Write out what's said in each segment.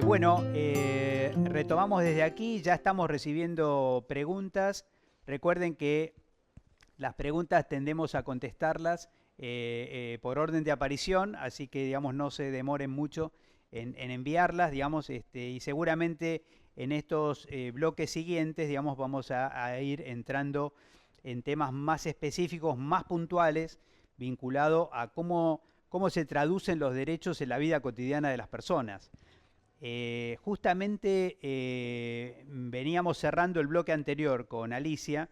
Bueno, retomamos desde aquí, ya estamos recibiendo preguntas. Recuerden que las preguntas tendemos a contestarlas por orden de aparición, así que digamos no se demoren mucho en enviarlas, digamos, y seguramente en estos bloques siguientes, digamos, vamos a ir entrando en temas más específicos, más puntuales, vinculado a cómo se traducen los derechos en la vida cotidiana de las personas. Justamente veníamos cerrando el bloque anterior con Alicia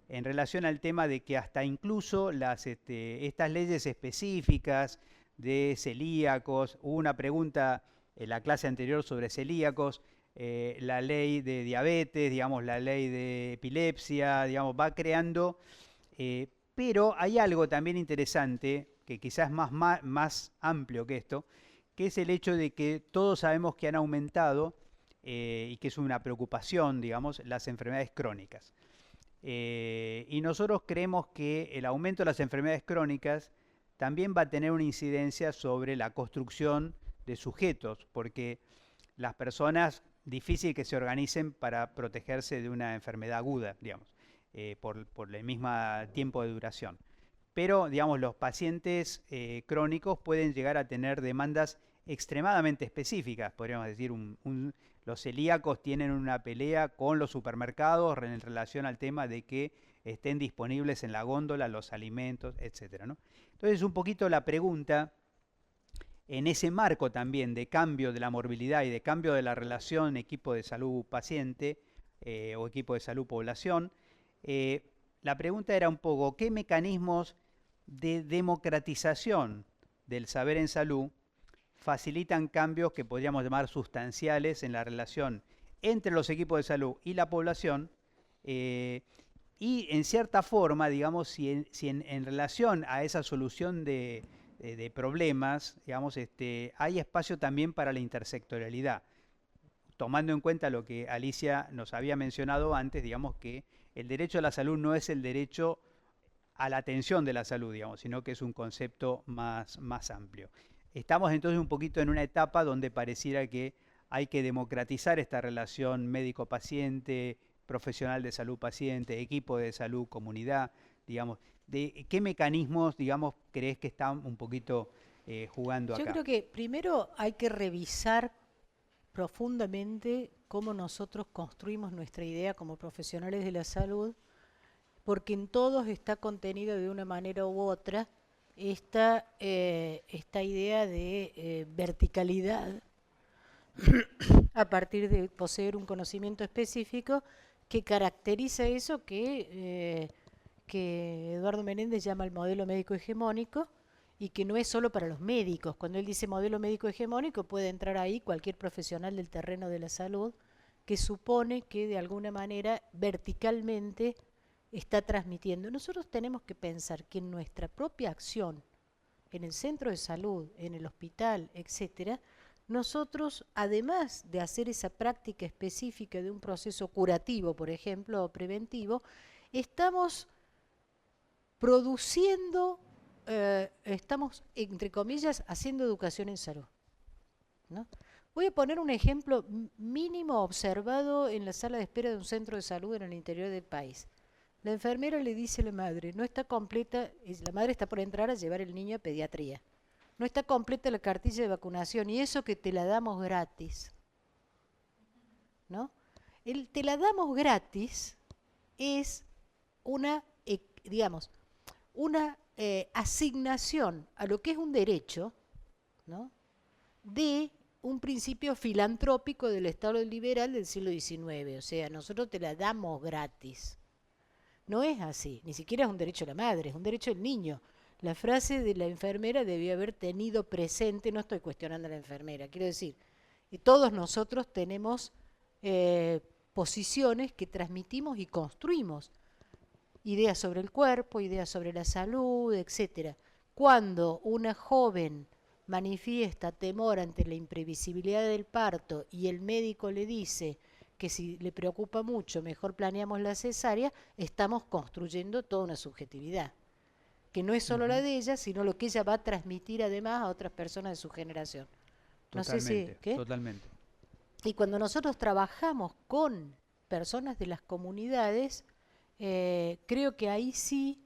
en relación al tema de que hasta incluso estas leyes específicas de celíacos, hubo una pregunta en la clase anterior sobre celíacos, la ley de diabetes, digamos, la ley de epilepsia, digamos, va creando, pero hay algo también interesante, que quizás es más amplio que esto, que es el hecho de que todos sabemos que han aumentado, y que es una preocupación, digamos, las enfermedades crónicas. Y nosotros creemos que el aumento de las enfermedades crónicas también va a tener una incidencia sobre la construcción de sujetos, porque las personas difícil que se organicen para protegerse de una enfermedad aguda, digamos, por el mismo tiempo de duración. Pero, digamos, los pacientes crónicos pueden llegar a tener demandas extremadamente específicas, podríamos decir, los celíacos tienen una pelea con los supermercados en relación al tema de que estén disponibles en la góndola los alimentos, etcétera, ¿no? Entonces, un poquito la pregunta, en ese marco también de cambio de la morbilidad y de cambio de la relación equipo de salud paciente o equipo de salud población, eh, la pregunta era un poco, ¿qué mecanismos de democratización del saber en salud facilitan cambios que podríamos llamar sustanciales en la relación entre los equipos de salud y la población? eh, y en cierta forma, digamos, si en relación a esa solución de problemas, digamos, hay espacio también para la intersectorialidad, tomando en cuenta lo que Alicia nos había mencionado antes, digamos que el derecho a la salud no es el derecho a la atención de la salud, digamos, sino que es un concepto más amplio. Estamos entonces un poquito en una etapa donde pareciera que hay que democratizar esta relación médico-paciente, profesional de salud paciente, equipo de salud, comunidad, digamos. De ¿Qué mecanismos, digamos, crees que están un poquito jugando Yo acá? creo que primero hay que revisar profundamente cómo nosotros construimos nuestra idea como profesionales de la salud, porque en todos está contenida de una manera u otra esta idea de verticalidad a partir de poseer un conocimiento específico que caracteriza eso que Eduardo Menéndez llama el modelo médico hegemónico y que no es solo para los médicos. Cuando él dice modelo médico hegemónico puede entrar ahí cualquier profesional del terreno de la salud que supone que de alguna manera verticalmente está transmitiendo. Nosotros tenemos que pensar que en nuestra propia acción, en el centro de salud, en el hospital, etcétera, nosotros, además de hacer esa práctica específica de un proceso curativo, por ejemplo, o preventivo, estamos produciendo, estamos, entre comillas, haciendo educación en salud, ¿no? Voy a poner un ejemplo mínimo observado en la sala de espera de un centro de salud en el interior del país. La enfermera le dice a la madre, no está completa, la madre está por entrar a llevar el niño a pediatría. No está completa la cartilla de vacunación y eso que te la damos gratis, ¿no? El te la damos gratis es una, digamos, una asignación a lo que es un derecho, ¿no? De un principio filantrópico del Estado liberal del siglo XIX. O sea, nosotros te la damos gratis. No es así, ni siquiera es un derecho de la madre, es un derecho del niño. La frase de la enfermera debió haber tenido presente, no estoy cuestionando a la enfermera, quiero decir, todos nosotros tenemos eh, posiciones que transmitimos y construimos, ideas sobre el cuerpo, ideas sobre la salud, etcétera. Cuando una joven manifiesta temor ante la imprevisibilidad del parto y el médico le dice que si le preocupa mucho, mejor planeamos la cesárea, estamos construyendo toda una subjetividad, que no es solo la Ujú. de ella, sino lo que ella va a transmitir además a otras personas de su generación. No sé si, Totalmente, ¿qué? totalmente. Y cuando nosotros trabajamos con personas de las comunidades, creo que ahí sí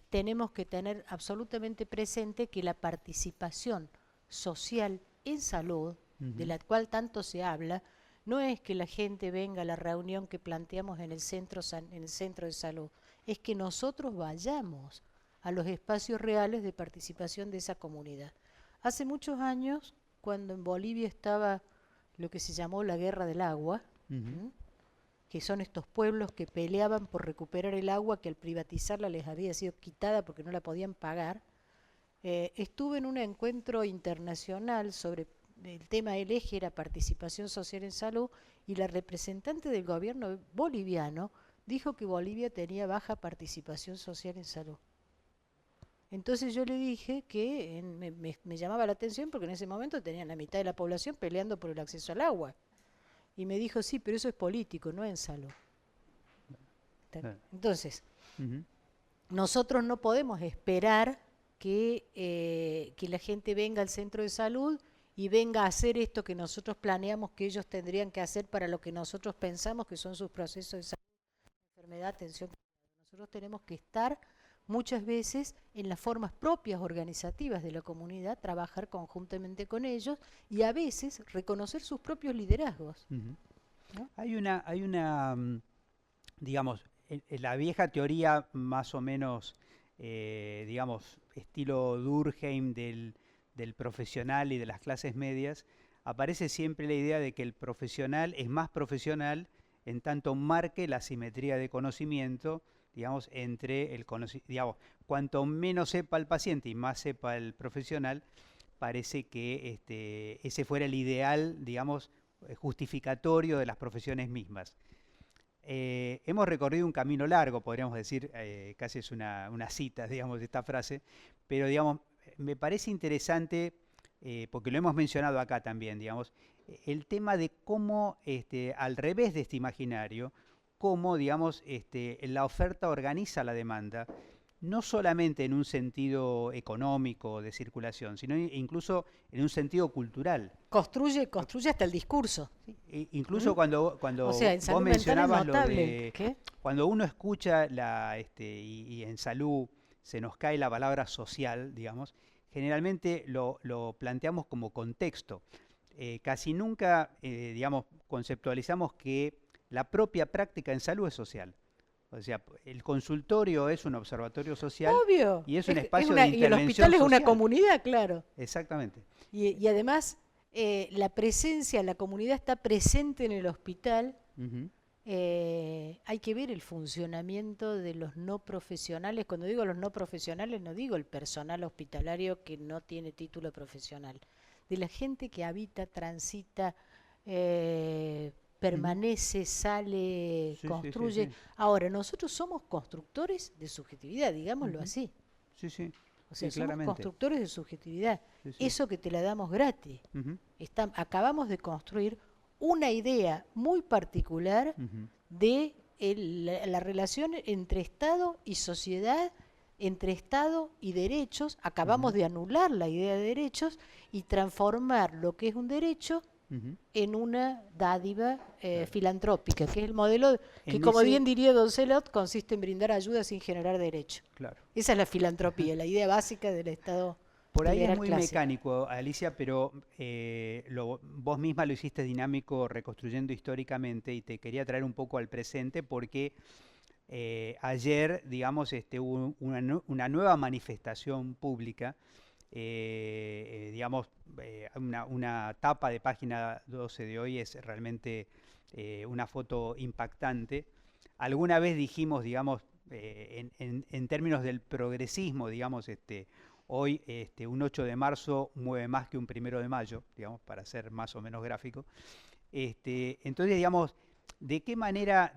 tenemos que tener absolutamente presente que la participación social en salud, de la cual tanto se habla, no es que la gente venga a la reunión que planteamos en el centro de salud, es que nosotros vayamos a los espacios reales de participación de esa comunidad. Hace muchos años, cuando en Bolivia estaba lo que se llamó la Guerra del Agua, ¿m? Que son estos pueblos que peleaban por recuperar el agua que al privatizarla les había sido quitada porque no la podían pagar. Estuve en un encuentro internacional sobre el tema del eje era participación social en salud, y la representante del gobierno boliviano dijo que Bolivia tenía baja participación social en salud. Entonces yo le dije que me llamaba la atención porque en ese momento tenían la mitad de la población peleando por el acceso al agua. Y me dijo, sí, pero eso es político, no en salud. Entonces, nosotros no podemos esperar que la gente venga al centro de salud y venga a hacer esto que nosotros planeamos que ellos tendrían que hacer para lo que nosotros pensamos que son sus procesos de salud, enfermedad, atención. Nosotros tenemos que estar muchas veces en las formas propias organizativas de la comunidad, trabajar conjuntamente con ellos y a veces reconocer sus propios liderazgos. ¿No? Hay una digamos, la vieja teoría más o menos, digamos, estilo Durkheim del profesional y de las clases medias, aparece siempre la idea de que el profesional es más profesional en tanto marque la simetría de conocimiento, digamos, entre el conocimiento, digamos, cuanto menos sepa el paciente y más sepa el profesional, parece que ese fuera el ideal, digamos, justificatorio de las profesiones mismas. Hemos recorrido un camino largo, podríamos decir, casi es una cita, digamos, de esta frase, pero, digamos, me parece interesante, porque lo hemos mencionado acá también, digamos, el tema de cómo, al revés de este imaginario, cómo, digamos, la oferta organiza la demanda, no solamente en un sentido económico de circulación, sino incluso en un sentido cultural. Construye hasta el discurso. Sí, incluso cuando o sea, en vos mencionabas lo notable. de... ¿Qué? Cuando uno escucha y en salud se nos cae la palabra social, digamos, generalmente lo planteamos como contexto. Casi nunca, digamos, conceptualizamos que la propia práctica en salud es social. O sea, el consultorio es un observatorio social. Obvio. Y es un espacio de intervención y el hospital es una social. comunidad, claro. Exactamente. Y además, la presencia, la comunidad está presente en el hospital. Hay que ver el funcionamiento de los no profesionales. Cuando digo los no profesionales, no digo el personal hospitalario que no tiene título profesional. De la gente que habita, transita, permanece, sale, construye. Sí. Ahora, nosotros somos constructores de subjetividad, digámoslo así. Sí, sí. O sea, Sí, somos claramente. constructores de subjetividad. Sí. Eso que te la damos gratis. Acabamos de construir una idea muy particular de la relación entre Estado y sociedad, entre Estado y derechos. Acabamos de anular la idea de derechos y transformar lo que es un derecho en una dádiva filantrópica, que es el modelo que, como bien diría Don Celot, consiste en brindar ayuda sin generar derecho. Claro. Esa es la filantropía, la idea básica del Estado. Por ahí es muy clásico. mecánico, Alicia, pero vos misma lo hiciste dinámico reconstruyendo históricamente, y te quería traer un poco al presente porque ayer, digamos, hubo una nueva manifestación pública, digamos, una tapa de página 12 de hoy es realmente una foto impactante. Alguna vez dijimos, digamos, en términos del progresismo, digamos, hoy un 8 de marzo mueve más que un 1 de mayo, digamos, para ser más o menos gráfico. Entonces, digamos, ¿de qué manera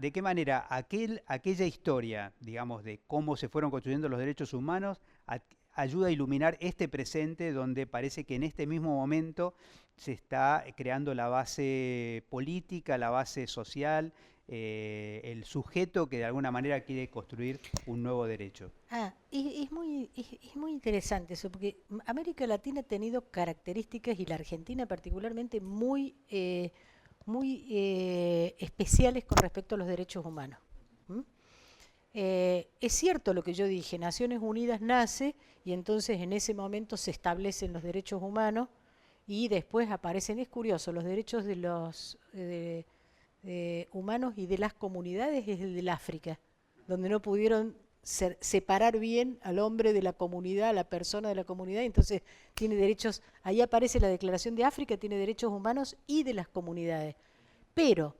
aquella historia, digamos, de cómo se fueron construyendo los derechos humanos, ayuda a iluminar este presente donde parece que en este mismo momento se está creando la base política, la base social, el sujeto que de alguna manera quiere construir un nuevo derecho. Es muy interesante eso, porque América Latina ha tenido características, y la Argentina particularmente, muy especiales con respecto a los derechos humanos. ¿Mm? Es cierto lo que yo dije, Naciones Unidas nace y entonces en ese momento se establecen los derechos humanos y después aparecen, es curioso, los derechos de los humanos y de las comunidades es el del África, donde no pudieron separar bien al hombre de la comunidad, a la persona de la comunidad, entonces tiene derechos, ahí aparece la Declaración de África, tiene derechos humanos y de las comunidades. Pero,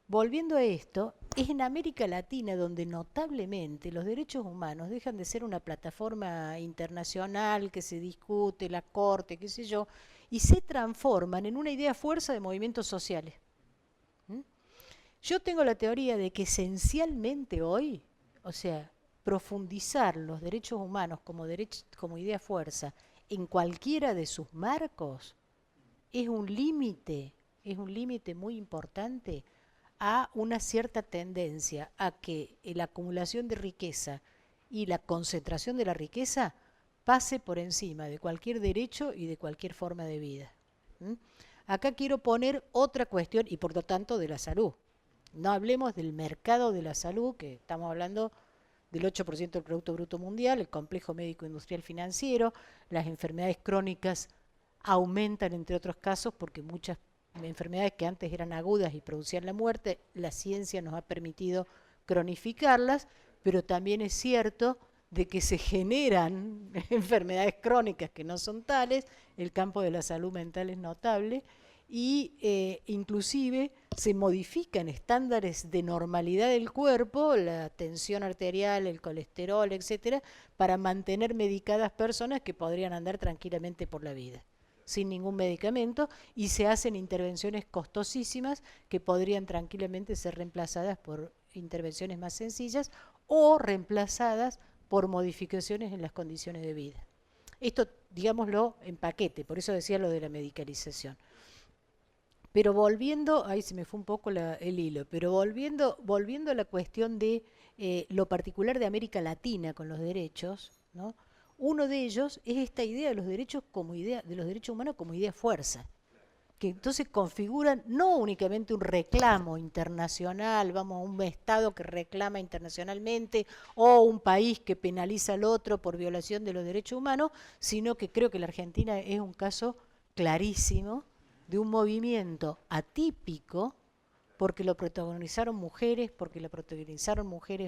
volviendo a esto, es en América Latina donde notablemente los derechos humanos dejan de ser una plataforma internacional que se discute, la corte, qué sé yo, y se transforman en una idea fuerza de movimientos sociales. ¿Mm? Yo tengo la teoría de que esencialmente hoy, o sea, profundizar los derechos humanos como idea fuerza en cualquiera de sus marcos es es un límite muy importante a una cierta tendencia a que la acumulación de riqueza y la concentración de la riqueza pase por encima de cualquier derecho y de cualquier forma de vida. ¿Mm? Acá quiero poner otra cuestión y por lo tanto de la salud. No hablemos del mercado de la salud, que estamos hablando del 8% del Producto Bruto Mundial, el complejo médico industrial financiero, las enfermedades crónicas aumentan entre otros casos porque muchas enfermedades que antes eran agudas y producían la muerte, la ciencia nos ha permitido cronificarlas, pero también es cierto de que se generan enfermedades crónicas que no son tales, el campo de la salud mental es notable, y inclusive se modifican estándares de normalidad del cuerpo, la tensión arterial, el colesterol, etcétera, para mantener medicadas personas que podrían andar tranquilamente por la vida sin ningún medicamento, y se hacen intervenciones costosísimas que podrían tranquilamente ser reemplazadas por intervenciones más sencillas o reemplazadas por modificaciones en las condiciones de vida. Esto, digámoslo, en paquete, por eso decía lo de la medicalización. Pero volviendo, ahí se me fue un poco el hilo, pero volviendo a la cuestión de lo particular de América Latina con los derechos, ¿no? Uno de ellos es esta idea de los derechos de los derechos humanos como idea fuerza, que entonces configuran no únicamente un reclamo internacional, vamos a un Estado que reclama internacionalmente o un país que penaliza al otro por violación de los derechos humanos, sino que creo que la Argentina es un caso clarísimo de un movimiento atípico, porque lo protagonizaron mujeres,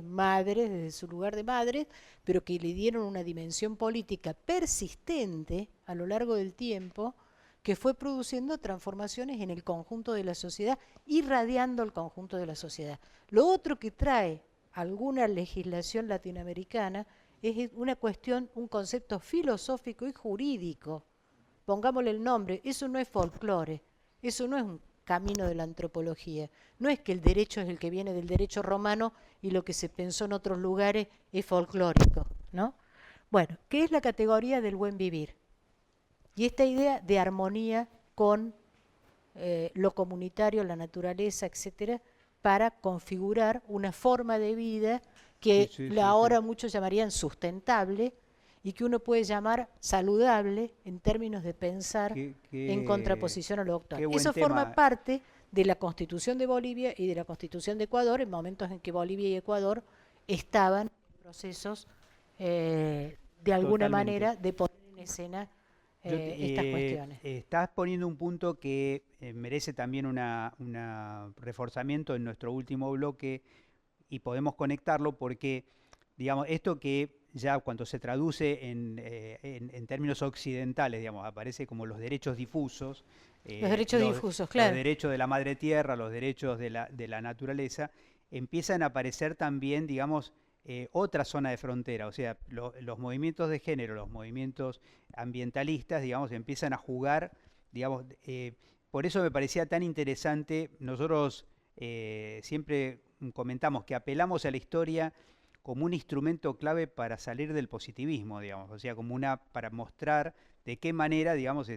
madres desde su lugar de madres, pero que le dieron una dimensión política persistente a lo largo del tiempo, que fue produciendo transformaciones en el conjunto de la sociedad, irradiando el conjunto de la sociedad. Lo otro que trae alguna legislación latinoamericana es una cuestión, un concepto filosófico y jurídico. Pongámosle el nombre, eso no es folclore, eso no es un camino de la antropología. No es que el derecho es el que viene del derecho romano y lo que se pensó en otros lugares es folclórico, ¿no? Bueno, ¿qué es la categoría del buen vivir? Y esta idea de armonía con lo comunitario, la naturaleza, etcétera, para configurar una forma de vida que ahora muchos llamarían sustentable y que uno puede llamar saludable en términos de pensar en contraposición a lo actual. Eso forma parte de la Constitución de Bolivia y de la Constitución de Ecuador en momentos en que Bolivia y Ecuador estaban en procesos de alguna manera de poner en escena estas cuestiones. Estás poniendo un punto que merece también un reforzamiento en nuestro último bloque y podemos conectarlo porque, digamos, esto que ya cuando se traduce en términos occidentales, digamos, aparece como los derechos difusos. Los derechos difusos, claro. Los derechos de la madre tierra, los derechos de la naturaleza, empiezan a aparecer también, digamos, otra zona de frontera. O sea, los movimientos de género, los movimientos ambientalistas, digamos, empiezan a jugar, digamos, por eso me parecía tan interesante. Nosotros siempre comentamos que apelamos a la historia como un instrumento clave para salir del positivismo, digamos, o sea, para mostrar de qué manera, digamos,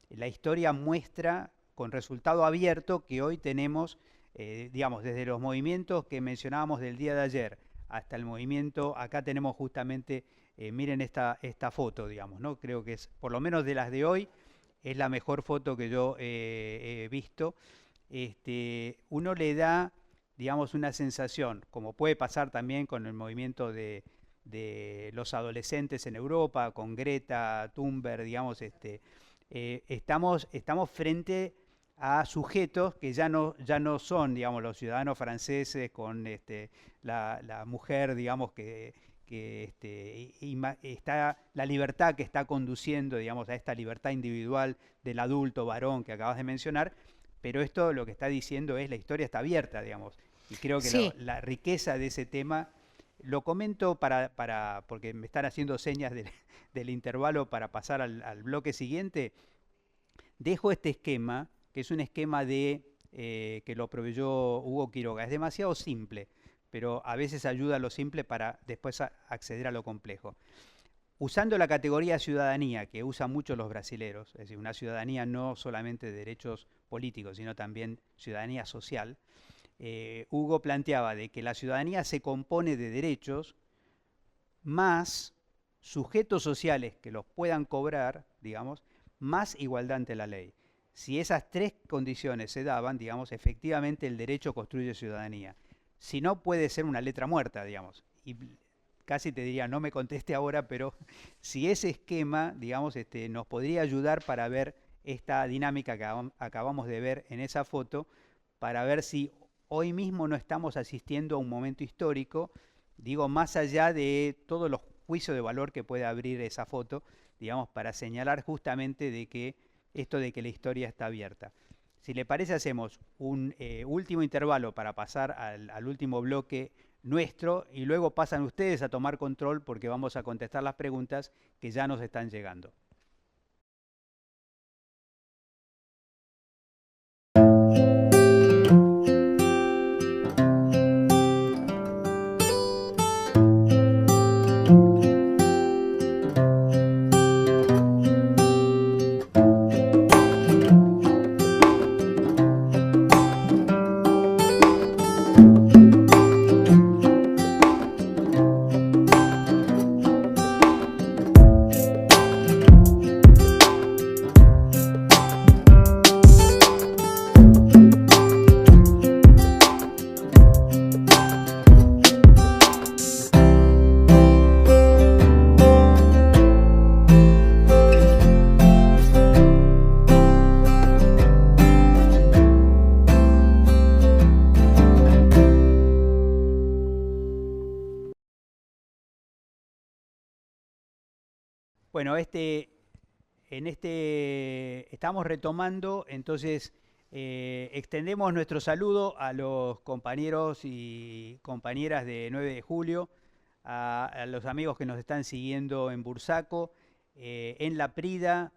la historia muestra con resultado abierto que hoy tenemos digamos, desde los movimientos que mencionábamos del día de ayer hasta el movimiento, acá tenemos justamente, miren esta foto, digamos, ¿no? Creo que es, por lo menos de las de hoy, es la mejor foto que yo he visto. Uno le da, digamos, una sensación, como puede pasar también con el movimiento de los adolescentes en Europa, con Greta Thunberg, digamos, estamos frente a sujetos que ya no son, digamos, los ciudadanos franceses con la mujer, digamos, está la libertad que está conduciendo, digamos, a esta libertad individual del adulto varón que acabas de mencionar, pero esto lo que está diciendo es la historia está abierta, digamos, y creo que Sí, la riqueza de ese tema, lo comento porque me están haciendo señas del intervalo para pasar al bloque siguiente. Dejo este esquema, que es un esquema que lo proveyó Hugo Quiroga. Es demasiado simple, pero a veces ayuda a lo simple para después acceder a lo complejo. Usando la categoría ciudadanía, que usan mucho los brasileros, es decir, una ciudadanía no solamente de derechos políticos, sino también ciudadanía social, Hugo planteaba de que la ciudadanía se compone de derechos más sujetos sociales que los puedan cobrar, digamos, más igualdad ante la ley. Si esas tres condiciones se daban, digamos, efectivamente el derecho construye ciudadanía. Si no, puede ser una letra muerta, digamos. Y casi te diría, no me conteste ahora, pero si ese esquema, digamos, nos podría ayudar para ver esta dinámica que acabamos de ver en esa foto, para ver si hoy mismo no estamos asistiendo a un momento histórico, digo, más allá de todos los juicios de valor que puede abrir esa foto, digamos, para señalar justamente de que esto de que la historia está abierta. Si le parece, hacemos un último intervalo para pasar al último bloque nuestro y luego pasan ustedes a tomar control porque vamos a contestar las preguntas que ya nos están llegando. Bueno, estamos retomando, entonces extendemos nuestro saludo a los compañeros y compañeras de 9 de julio, a los amigos que nos están siguiendo en Bursaco, en La Prida,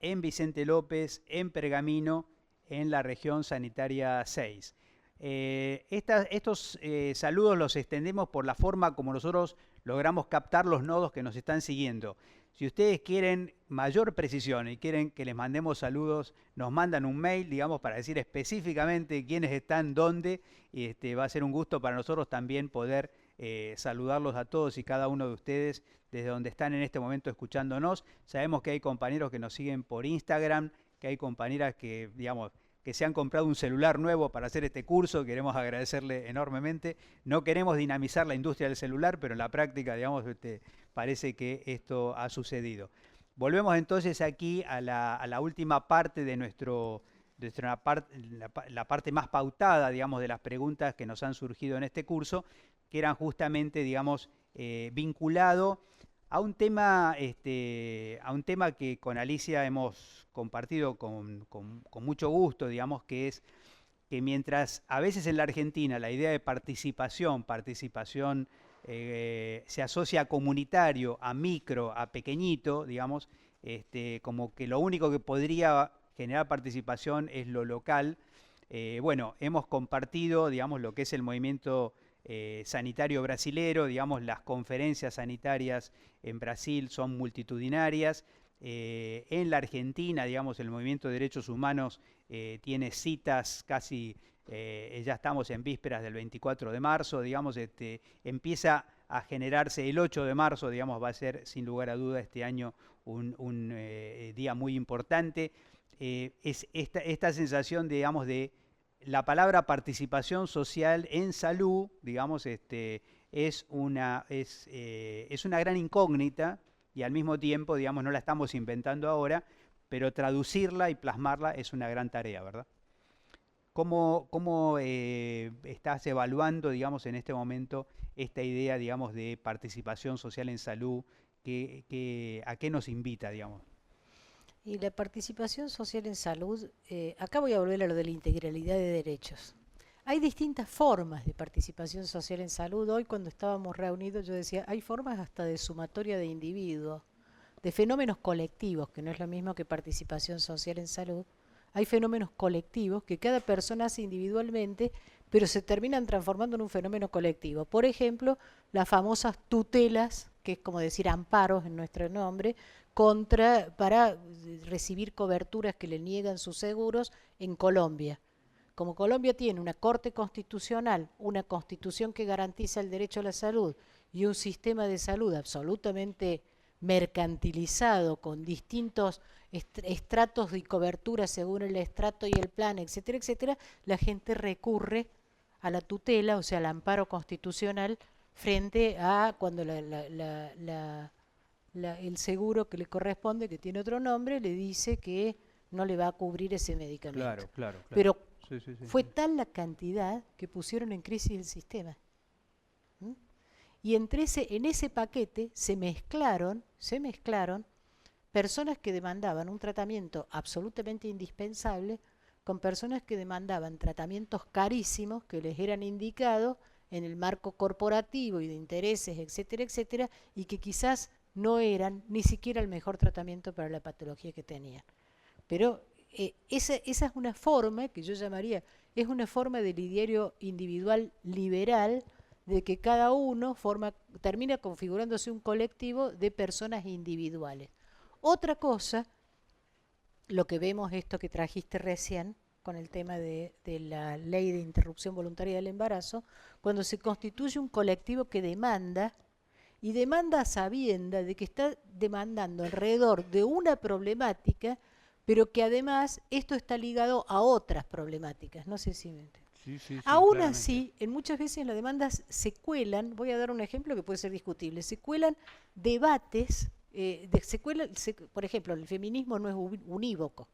en Vicente López, en Pergamino, en la región sanitaria 6. Estos saludos los extendemos por la forma como nosotros logramos captar los nodos que nos están siguiendo. Si ustedes quieren mayor precisión y quieren que les mandemos saludos, nos mandan un mail, digamos, para decir específicamente quiénes están, dónde, y va a ser un gusto para nosotros también poder saludarlos a todos y cada uno de ustedes desde donde están en este momento escuchándonos. Sabemos que hay compañeros que nos siguen por Instagram, que hay compañeras que, digamos, que se han comprado un celular nuevo para hacer este curso, queremos agradecerle enormemente. No queremos dinamizar la industria del celular, pero en la práctica, digamos, parece que esto ha sucedido. Volvemos entonces aquí a la última parte de la parte más pautada, digamos, de las preguntas que nos han surgido en este curso, que eran justamente, digamos, vinculado a un tema que con Alicia hemos compartido con mucho gusto, digamos, que es que mientras a veces en la Argentina la idea de participación se asocia a comunitario, a micro, a pequeñito, digamos, como que lo único que podría generar participación es lo local. Bueno, hemos compartido, digamos, lo que es el movimiento sanitario brasilero, digamos, las conferencias sanitarias en Brasil son multitudinarias. En la Argentina, digamos, el movimiento de derechos humanos tiene citas casi ya estamos en vísperas del 24 de marzo, digamos, empieza a generarse el 8 de marzo, digamos, va a ser sin lugar a duda este año un día muy importante. Es esta sensación, digamos, de la palabra participación social en salud, digamos, es una gran incógnita y al mismo tiempo, digamos, no la estamos inventando ahora, pero traducirla y plasmarla es una gran tarea, ¿verdad? ¿Cómo estás evaluando, digamos, en este momento esta idea, digamos, de participación social en salud? ¿A qué nos invita, digamos? Y la participación social en salud, acá voy a volver a lo de la integralidad de derechos. Hay distintas formas de participación social en salud. Hoy cuando estábamos reunidos yo decía, hay formas hasta de sumatoria de individuos, de fenómenos colectivos, que no es lo mismo que participación social en salud. Hay fenómenos colectivos que cada persona hace individualmente, pero se terminan transformando en un fenómeno colectivo. Por ejemplo, las famosas tutelas, que es como decir amparos en nuestro nombre, para recibir coberturas que le niegan sus seguros en Colombia. Como Colombia tiene una corte constitucional, una constitución que garantiza el derecho a la salud y un sistema de salud absolutamente mercantilizado con distintos estratos y coberturas según el estrato y el plan, etcétera, etcétera, la gente recurre a la tutela, o sea, al amparo constitucional frente a cuando el seguro que le corresponde, que tiene otro nombre, le dice que no le va a cubrir ese medicamento. Claro, claro, claro. Pero Sí, sí, sí, fue sí. tal la cantidad que pusieron en crisis el sistema. ¿Mm? Y en ese paquete se mezclaron personas que demandaban un tratamiento absolutamente indispensable con personas que demandaban tratamientos carísimos que les eran indicados en el marco corporativo y de intereses, etcétera, etcétera, y que quizás no eran ni siquiera el mejor tratamiento para la patología que tenían. Pero esa es una forma que yo llamaría, es una forma de lidiario individual liberal, de que cada uno termina configurándose un colectivo de personas individuales. Otra cosa, lo que vemos esto que trajiste recién, con el tema de la ley de interrupción voluntaria del embarazo, cuando se constituye un colectivo que demanda, y demanda a sabienda de que está demandando alrededor de una problemática, pero que además esto está ligado a otras problemáticas. No sé si me entiendes. Sí, sí, sí, Aún claramente. así, en muchas veces las demandas se cuelan, voy a dar un ejemplo que puede ser discutible, se cuelan debates, por ejemplo, el feminismo no es unívoco.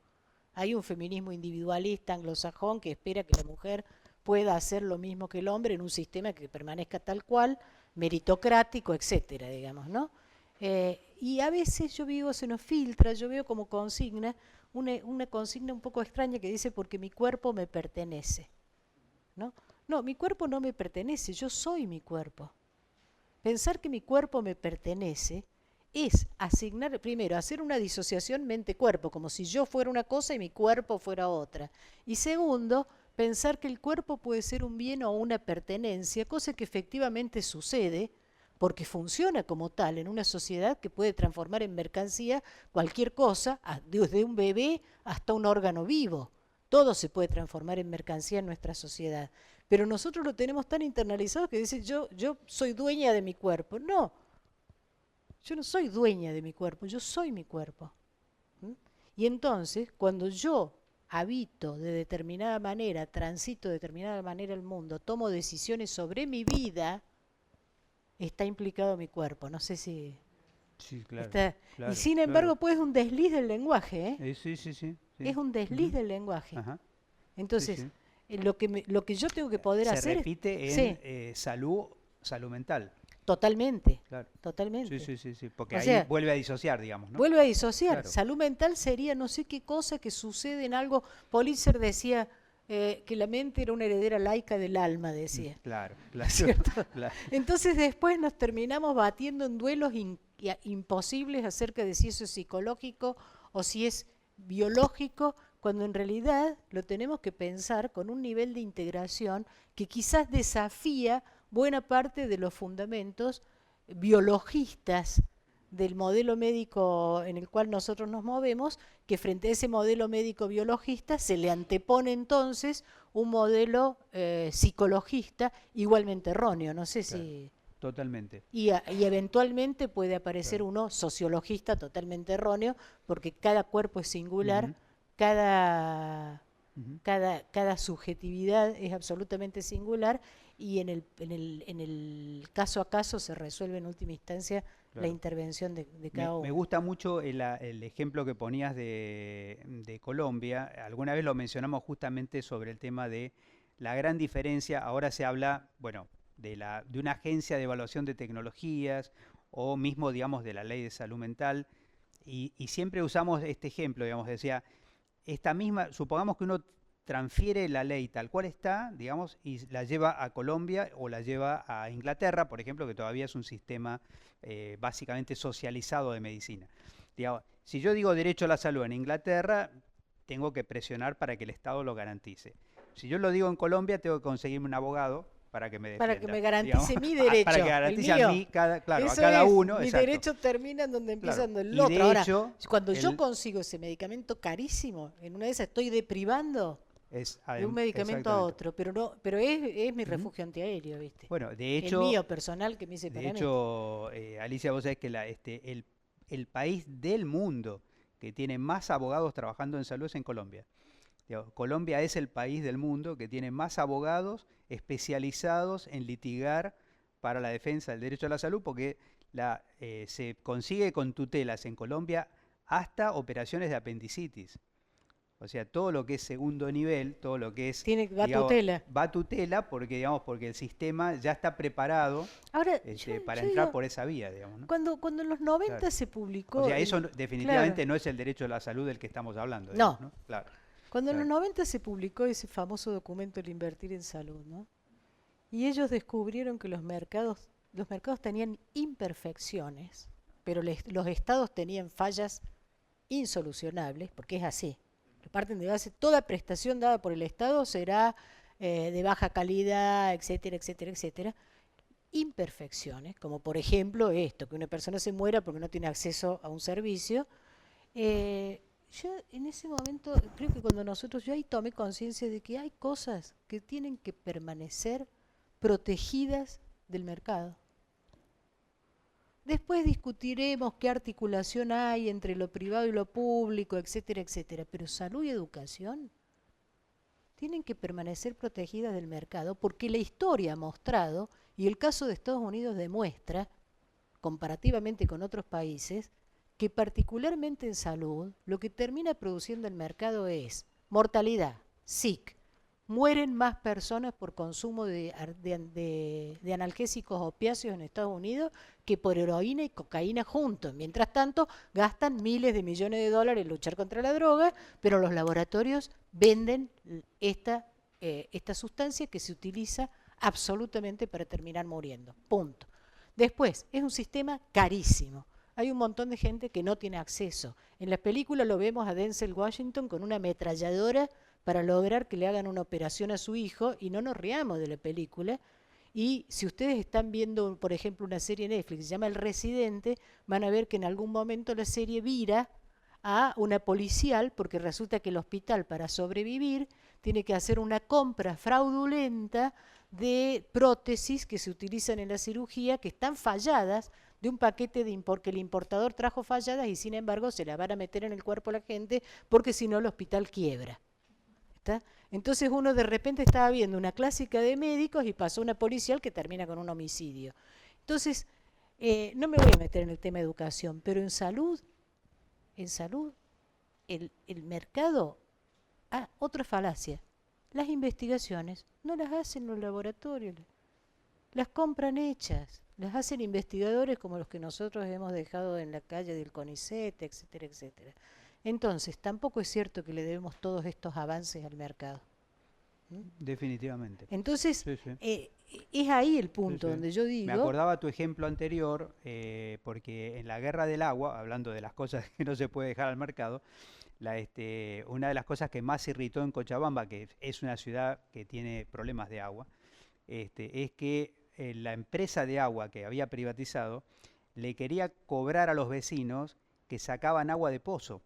Hay un feminismo individualista anglosajón que espera que la mujer pueda hacer lo mismo que el hombre en un sistema que permanezca tal cual, meritocrático, etcétera, digamos, ¿no? Y a veces se nos filtra, yo veo como consigna, una consigna un poco extraña que dice porque mi cuerpo me pertenece, ¿no? No, mi cuerpo no me pertenece, yo soy mi cuerpo. Pensar que mi cuerpo me pertenece es asignar, primero, hacer una disociación mente-cuerpo, como si yo fuera una cosa y mi cuerpo fuera otra. Y segundo, pensar que el cuerpo puede ser un bien o una pertenencia, cosa que efectivamente sucede, porque funciona como tal en una sociedad que puede transformar en mercancía cualquier cosa, desde un bebé hasta un órgano vivo. Todo se puede transformar en mercancía en nuestra sociedad. Pero nosotros lo tenemos tan internalizado que dice yo soy dueña de mi cuerpo. No, yo no soy dueña de mi cuerpo, yo soy mi cuerpo. ¿Mm? Y entonces, cuando yo habito de determinada manera, transito de determinada manera el mundo, tomo decisiones sobre mi vida, está implicado mi cuerpo. No sé si Sí, claro, está. Y claro, sin claro. embargo, pues es un desliz del lenguaje, ¿eh? Sí, sí, sí, Es sí. un desliz Ujú. del lenguaje. Ajá. Sí, Entonces, sí. lo que yo tengo que poder Se hacer repite en sí, salud mental, totalmente, claro. Sí, totalmente. sí, sí, sí. Porque O ahí sea, vuelve a disociar, digamos, ¿no? vuelve a disociar. Claro. Salud mental sería no sé qué cosa que sucede en algo. Pulitzer decía que la mente era una heredera laica del alma, decía. Claro, ¿No es claro, cierto? claro. Entonces después nos terminamos batiendo en duelos imposibles acerca de si eso es psicológico o si es biológico, cuando en realidad lo tenemos que pensar con un nivel de integración que quizás desafía buena parte de los fundamentos biologistas del modelo médico en el cual nosotros nos movemos, que frente a ese modelo médico biologista se le antepone entonces un modelo psicologista igualmente erróneo. No sé Claro, si... totalmente. Y eventualmente puede aparecer Claro. uno sociologista totalmente erróneo, porque cada cuerpo es singular, Ujú, cada, ujú, cada subjetividad es absolutamente singular y en el caso a caso se resuelve en última instancia la claro. intervención de cada Me uno. gusta mucho el ejemplo que ponías de Colombia. Alguna vez lo mencionamos justamente sobre el tema de la gran diferencia. Ahora se habla, bueno, de una agencia de evaluación de tecnologías o mismo, digamos, de la ley de salud mental. Y siempre usamos este ejemplo, digamos, decía, esta misma, supongamos que uno transfiere la ley tal cual está, digamos, y la lleva a Colombia o la lleva a Inglaterra, por ejemplo, que todavía es un sistema básicamente socializado de medicina. Digamos, si yo digo derecho a la salud en Inglaterra, tengo que presionar para que el Estado lo garantice. Si yo lo digo en Colombia, tengo que conseguirme un abogado para que me Para que defienda, me digamos, garantice mi para que derecho, el garantice a mío. mí, claro, a Eso cada es, uno, mi exacto, derecho termina en donde empieza claro. el Y otro. de Ahora, hecho, cuando yo el, consigo ese medicamento carísimo, en una de esas estoy deprivando de un medicamento a exactamente. otro, pero no, pero es mi Ujú. refugio antiaéreo, ¿viste? Bueno, El mío personal que me hice de para mí. hecho, Alicia, vos sabés que el país del mundo que tiene más abogados trabajando en salud es en Colombia. Digo, Colombia es el país del mundo que tiene más abogados especializados en litigar para la defensa del derecho a la salud, porque se consigue con tutelas en Colombia hasta operaciones de apendicitis. O sea, todo lo que es segundo nivel, todo lo que es, Va digamos, tutela. va a tutela porque, digamos, porque el sistema ya está preparado Ahora, para yo entrar digo, por esa vía, digamos, ¿no? cuando en los Claro. 90 se O publicó sea, eso el... Claro, definitivamente no es el derecho a la salud del que estamos hablando, digamos, no. ¿no? Claro, Cuando en los claro. 90 se publicó ese famoso documento El invertir en salud, ¿no? Y ellos descubrieron que los mercados tenían imperfecciones, pero los estados tenían fallas insolucionables, porque es así. Parten de base, toda prestación dada por el Estado será de baja calidad, etcétera, etcétera, etcétera. Imperfecciones, como por ejemplo esto, que una persona se muera porque no tiene acceso a un servicio. Yo en ese momento, creo que cuando yo ahí tomé conciencia de que hay cosas que tienen que permanecer protegidas del mercado. Después discutiremos qué articulación hay entre lo privado y lo público, etcétera, etcétera. Pero salud y educación tienen que permanecer protegidas del mercado porque la historia ha mostrado, y el caso de Estados Unidos demuestra, comparativamente con otros países, que particularmente en salud lo que termina produciendo el mercado es mortalidad, SIC, mueren más personas por consumo de analgésicos opiáceos en Estados Unidos que por heroína y cocaína juntos. Mientras tanto, gastan miles de millones de dólares en luchar contra la droga, pero los laboratorios venden esta sustancia que se utiliza absolutamente para terminar muriendo. Punto. Después, es un sistema carísimo. Hay un montón de gente que no tiene acceso. En la película lo vemos a Denzel Washington con una ametralladora para lograr que le hagan una operación a su hijo y no nos riamos de la película. Y si ustedes están viendo, por ejemplo, una serie en Netflix que se llama El Residente, van a ver que en algún momento la serie vira a una policial porque resulta que el hospital para sobrevivir tiene que hacer una compra fraudulenta de prótesis que se utilizan en la cirugía que están falladas de un paquete que el importador trajo falladas y sin embargo se la van a meter en el cuerpo a la gente porque si no el hospital quiebra. ¿Está? Entonces uno de repente estaba viendo una clásica de médicos y pasó una policial que termina con un homicidio. Entonces, no me voy a meter en el tema de educación, pero en salud, el mercado, otra falacia, las investigaciones no las hacen los laboratorios, las compran hechas, las hacen investigadores como los que nosotros hemos dejado en la calle del CONICET, etcétera, etcétera. Entonces, tampoco es cierto que le debemos todos estos avances al mercado. ¿Mm? Definitivamente. Entonces, Sí, sí. es ahí el Sí, punto sí. donde yo Me digo, acordaba tu ejemplo anterior, porque en la guerra del agua, hablando de las cosas que no se puede dejar al mercado, una de las cosas que más irritó en Cochabamba, que es una ciudad que tiene problemas de agua, es que la empresa de agua que había privatizado le quería cobrar a los vecinos que sacaban agua de pozo.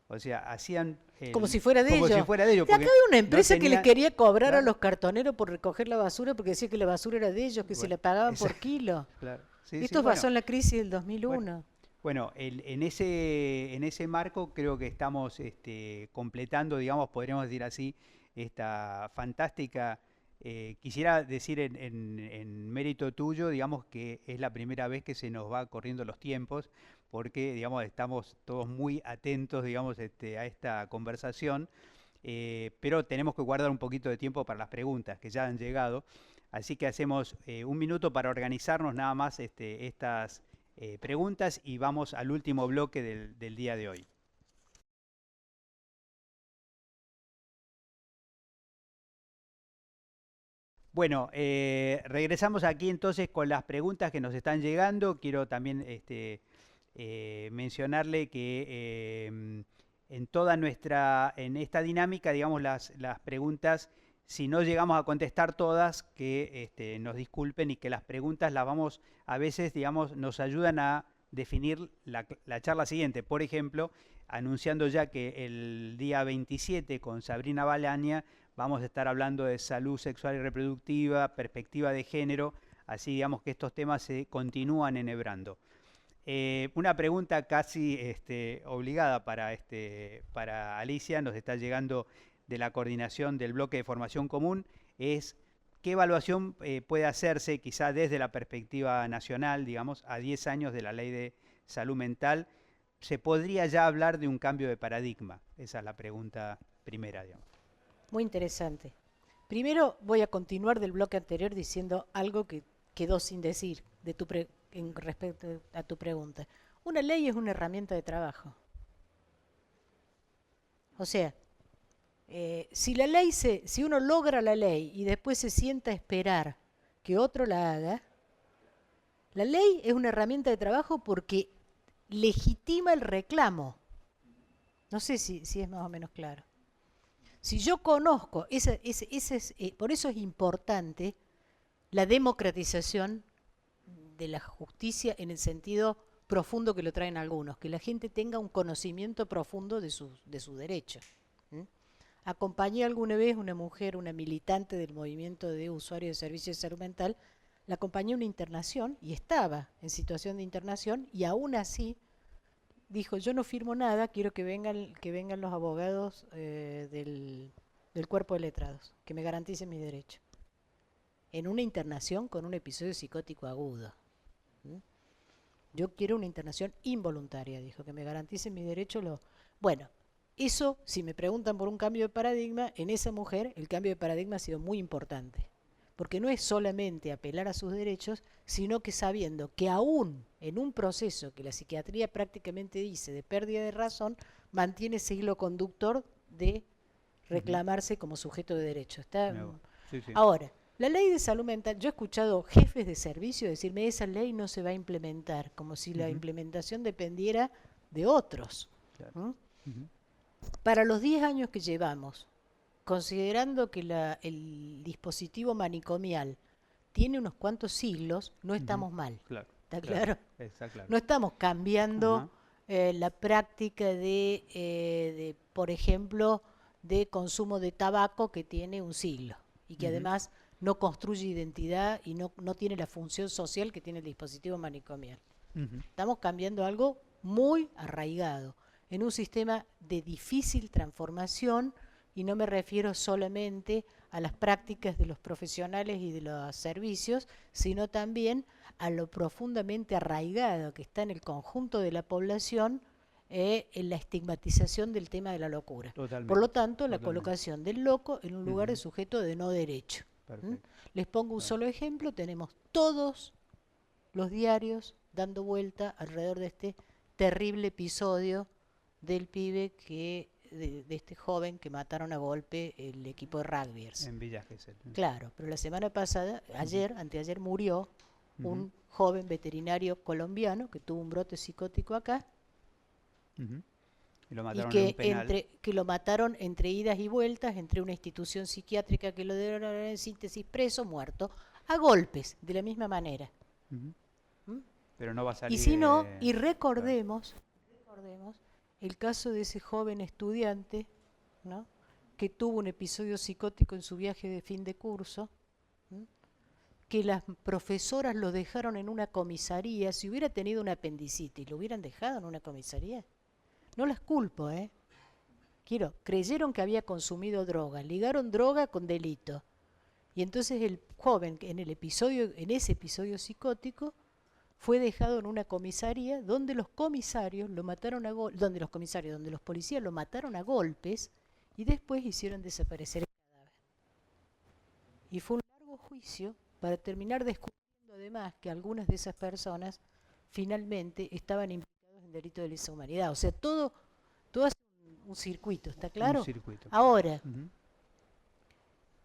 O sea, hacían Como si fuera de como si ellos. fuera de ellos, De acá porque había una no empresa que les tenían, quería cobrar a claro, los cartoneros por recoger la basura porque decía que la basura era de ellos, que se bueno, la pagaban por kilo. claro, sí, sí, Esto pasó bueno, en la crisis del bueno, 2001. bueno, en ese marco creo que estamos completando, digamos, podríamos decir así, esta fantástica, quisiera decir en mérito tuyo, digamos que es la primera vez que se nos va corriendo los tiempos, porque, digamos, estamos todos muy atentos, digamos, a esta conversación, pero tenemos que guardar un poquito de tiempo para las preguntas que ya han llegado, así que hacemos un minuto para organizarnos nada más estas preguntas y vamos al último bloque del día de hoy. Bueno, regresamos aquí entonces con las preguntas que nos están llegando. Quiero también mencionarle que en toda en esta dinámica, digamos, las preguntas, si no llegamos a contestar todas, que nos disculpen y que las preguntas las vamos, a veces, digamos, nos ayudan a definir la charla siguiente. Por ejemplo, anunciando ya que el día 27 con Sabrina Balaña vamos a estar hablando de salud sexual y reproductiva, perspectiva de género, así digamos que estos temas se continúan enhebrando. Una pregunta casi obligada para Alicia, nos está llegando de la coordinación del bloque de formación común, es qué evaluación puede hacerse quizá desde la perspectiva nacional, digamos, a 10 años de la ley de salud mental. ¿Se podría ya hablar de un cambio de paradigma? Esa es la pregunta primera, digamos. Muy interesante. Primero voy a continuar del bloque anterior diciendo algo que quedó sin decir en respecto a tu pregunta. Una ley es una herramienta de trabajo. O sea, si uno logra la ley y después se sienta a esperar que otro la haga, la ley es una herramienta de trabajo porque legitima el reclamo. No sé si es más o menos claro. Si yo conozco, por eso es importante la democratización de la justicia en el sentido profundo que lo traen algunos, que la gente tenga un conocimiento profundo de sus derechos. Acompañé alguna vez una mujer, una militante del movimiento de usuarios de servicios de salud mental, la acompañé a una internación y estaba en situación de internación y aún así dijo, yo no firmo nada, quiero que vengan los abogados del cuerpo de letrados, que me garanticen mis derechos. En una internación con un episodio psicótico agudo. Yo quiero una internación involuntaria, dijo, que me garanticen mis derechos. Bueno, eso, si me preguntan por un cambio de paradigma, en esa mujer el cambio de paradigma ha sido muy importante. Porque no es solamente apelar a sus derechos, sino que sabiendo que aún en un proceso que la psiquiatría prácticamente dice de pérdida de razón, mantiene ese hilo conductor de reclamarse como sujeto de derecho. Sí, sí. Ahora, la ley de salud mental, yo he escuchado jefes de servicio decirme esa ley no se va a implementar, como si la implementación dependiera de otros. Claro. Para los 10 años que llevamos, considerando que el dispositivo manicomial tiene unos cuantos siglos, no estamos mal. Claro, ¿Está claro? está claro. No estamos cambiando la práctica por ejemplo, de consumo de tabaco que tiene un siglo y que además no construye identidad y no tiene la función social que tiene el dispositivo manicomial. Estamos cambiando algo muy arraigado en un sistema de difícil transformación, y no me refiero solamente a las prácticas de los profesionales y de los servicios, sino también a lo profundamente arraigado que está en el conjunto de la población en la estigmatización del tema de la locura. Totalmente, Por lo tanto, la totalmente. colocación del loco en un lugar de sujeto de no derecho. Les pongo un solo ejemplo, tenemos todos los diarios dando vuelta alrededor de este terrible episodio del pibe de este joven que mataron a golpe el equipo de rugbyers. En Villa Gesell. Claro, pero la semana pasada, anteayer murió un joven veterinario colombiano que tuvo un brote psicótico acá Y lo y mataron en un penal. que lo mataron entre idas y vueltas, entre una institución psiquiátrica que lo dieron en síntesis preso, muerto, a golpes, de la misma manera. Pero no va a Y salir... si no, y claro. recordemos el caso de ese joven estudiante, ¿no? Que tuvo un episodio psicótico en su viaje de fin de curso, ¿m? Que las profesoras lo dejaron en una comisaría. Si hubiera tenido una apendicitis, ¿lo hubieran dejado en una comisaría? No las culpo, ¿eh? Creyeron que había consumido droga, ligaron droga con delito. Y entonces el joven en ese episodio psicótico, fue dejado en una comisaría donde los comisarios lo mataron donde los policías lo mataron a golpes y después hicieron desaparecer el cadáver. Y fue un largo juicio para terminar descubriendo además que algunas de esas personas finalmente estaban implicados en delito de lesa humanidad. O sea, todo hace un circuito, ¿está Un claro? circuito. Ahora, Ujú.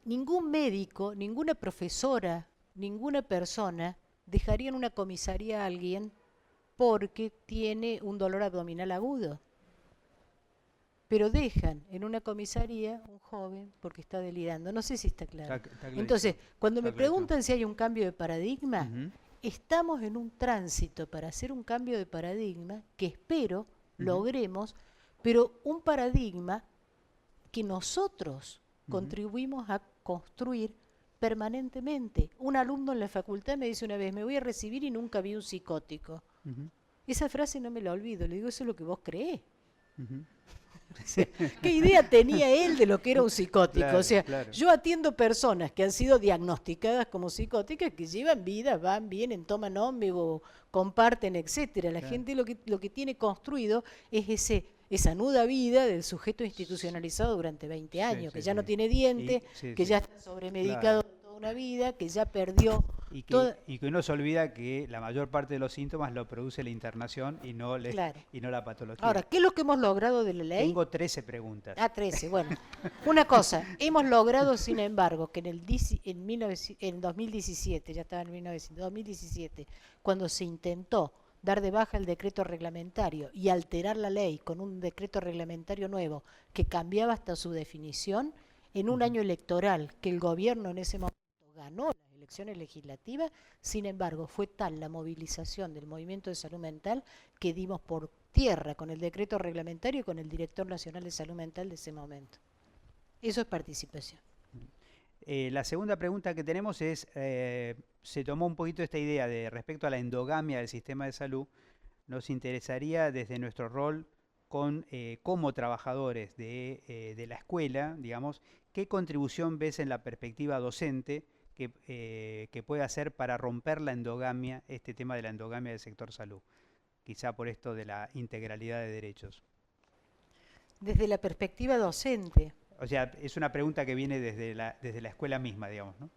ningún médico, ninguna profesora, ninguna persona dejaría en una comisaría a alguien porque tiene un dolor abdominal agudo. Pero dejan en una comisaría un joven porque está delirando. No sé si está claro. Está clarísimo. Entonces, cuando me Está clarísimo. preguntan si hay un cambio de paradigma, Ujú. estamos en un tránsito para hacer un cambio de paradigma que espero logremos, pero un paradigma que nosotros contribuimos a construir permanentemente. Un alumno en la facultad me dice una vez, me voy a recibir y nunca vi un psicótico. Ujú. Esa frase no me la olvido, le digo, eso es lo que vos creés. Ujú. ¿Qué idea tenía él de lo que era un psicótico? Claro, O sea, claro. yo atiendo personas que han sido diagnosticadas como psicóticas, que llevan vida, van, vienen, toman ómnibus, comparten, etcétera. La Claro. gente lo que tiene construido es esa nuda vida del sujeto institucionalizado durante 20 Sí, años, sí, que ya no sí. tiene dientes, Sí, que sí. ya está sobremedicado toda una vida, que ya perdió toda... Y que uno se olvida que la mayor parte de los síntomas lo produce la internación Claro. y no la patología. Ahora, ¿qué es lo que hemos logrado de la ley? Tengo 13 preguntas. Ah, 13, bueno. Una cosa, hemos logrado, sin embargo, que en 2017, ya estaba en 2017, cuando se intentó dar de baja el decreto reglamentario y alterar la ley con un decreto reglamentario nuevo que cambiaba hasta su definición, en un año electoral que el gobierno en ese momento ganó las elecciones legislativas, sin embargo, fue tal la movilización del movimiento de salud mental que dimos por tierra con el decreto reglamentario y con el director nacional de salud mental de ese momento. Eso es participación. La segunda pregunta que tenemos es, se tomó un poquito esta idea de respecto a la endogamia del sistema de salud, nos interesaría desde nuestro rol como trabajadores de la escuela, digamos, ¿qué contribución ves en la perspectiva docente que puede hacer para romper la endogamia, este tema de la endogamia del sector salud? Quizá por esto de la integralidad de derechos. Desde la perspectiva docente, O sea, es una pregunta que viene desde la escuela misma, digamos, ¿no?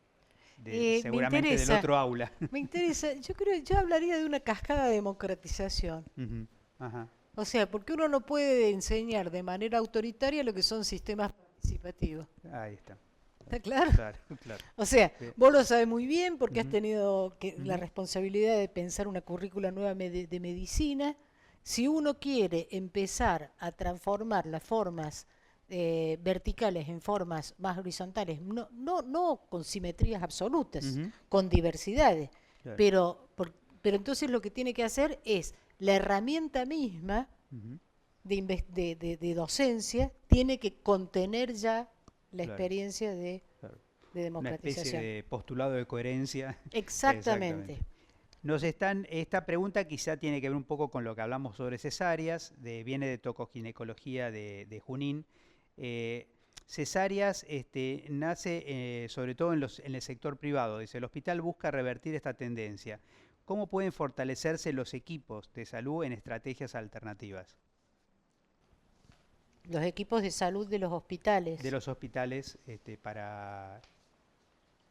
me Seguramente del interesa, otro aula. me interesa, yo hablaría de una cascada de democratización. Ujú. Ajá. O sea, porque uno no puede enseñar de manera autoritaria lo que son sistemas participativos. Ahí está. ¿Está claro? Claro, claro. O sea, Bien. vos lo sabes muy bien porque has Ujú. tenido la Ujú. responsabilidad de pensar una currícula nueva de medicina. Si uno quiere empezar a transformar las formas verticales en formas más horizontales, no con simetrías absolutas, Ujú. con diversidades, Claro. pero entonces lo que tiene que hacer es la herramienta misma Ujú. de docencia tiene que contener ya la Claro, experiencia de claro. Una especie democratización. de postulado de coherencia. Exactamente. Esta pregunta quizá tiene que ver un poco con lo que hablamos sobre cesáreas, viene de tocoginecología de Junín. Cesáreas nace sobre todo en el sector privado. Dice, el hospital busca revertir esta tendencia. ¿Cómo pueden fortalecerse los equipos de salud en estrategias alternativas? Los equipos de salud de los De hospitales. los hospitales para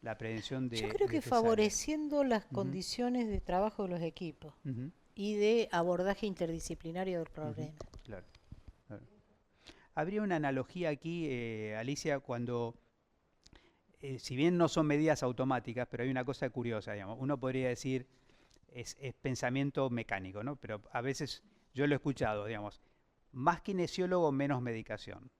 la prevención Yo creo de que cesáreas. favoreciendo las Ujú. condiciones de trabajo de los equipos Ujú. y de abordaje interdisciplinario del Ujú. problema. Claro, claro. Habría una analogía aquí, Alicia, cuando, si bien no son medidas automáticas, pero hay una cosa curiosa, digamos. Uno podría decir, es pensamiento mecánico, ¿no? Pero a veces yo lo he escuchado, digamos, más kinesiólogo, menos medicación,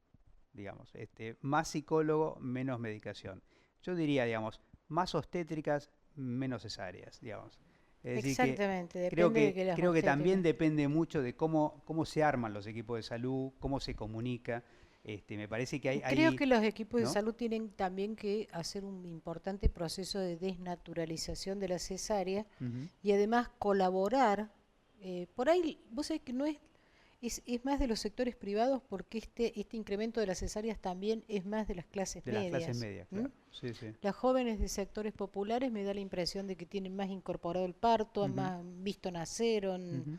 digamos. Más psicólogo, menos medicación. Yo diría, digamos, más obstétricas, menos cesáreas, digamos. Es decir, Exactamente, creo depende de que las creo que mujeres también tengan. depende mucho de cómo se arman los equipos de salud, cómo se comunica. Me parece que Creo que los equipos de ¿no? salud tienen también que hacer un importante proceso de desnaturalización de la cesárea Ujú. y además colaborar. Por ahí, vos sabés que no es más de los sectores privados porque este incremento de las cesáreas también es más de las clases De las clases medias. medias, ¿M? claro. Sí, sí. Las jóvenes de sectores populares me da la impresión de que tienen más incorporado el parto, han Ujú, más visto nacer. ujú.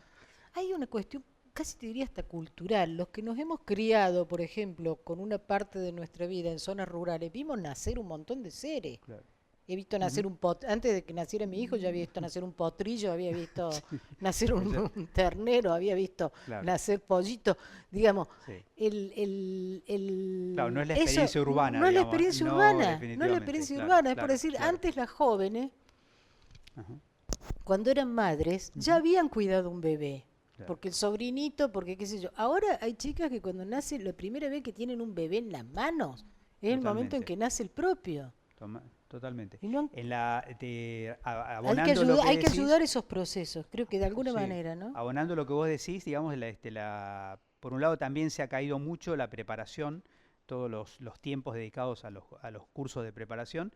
Hay una cuestión, casi te diría hasta cultural. Los que nos hemos criado, por ejemplo, con una parte de nuestra vida en zonas rurales, vimos nacer un montón de seres. Claro. He visto Ujú. nacer antes de que naciera mi hijo, ya había visto nacer un potrillo, había visto nacer Eso, un ternero, había visto claro, nacer pollito. Digamos, sí. Claro, no es la eso experiencia urbana, no es la digamos. experiencia No, urbana, no es la definitivamente. experiencia Claro, urbana. Es por claro, decir, claro. antes las jóvenes, Ajá. cuando eran madres, ya Ujú. habían cuidado un bebé. Claro. Porque el sobrinito, porque qué sé yo. Ahora hay chicas que cuando nace, la primera vez que tienen un bebé en las manos, es el momento en Totalmente. que nace el propio. Totalmente. Y no han- Abonando lo que hay que decís, ayudar esos procesos, creo que de alguna sí, manera, ¿no? abonando lo que vos decís, digamos, por un lado también se ha caído mucho la preparación, todos los tiempos dedicados a los cursos de preparación,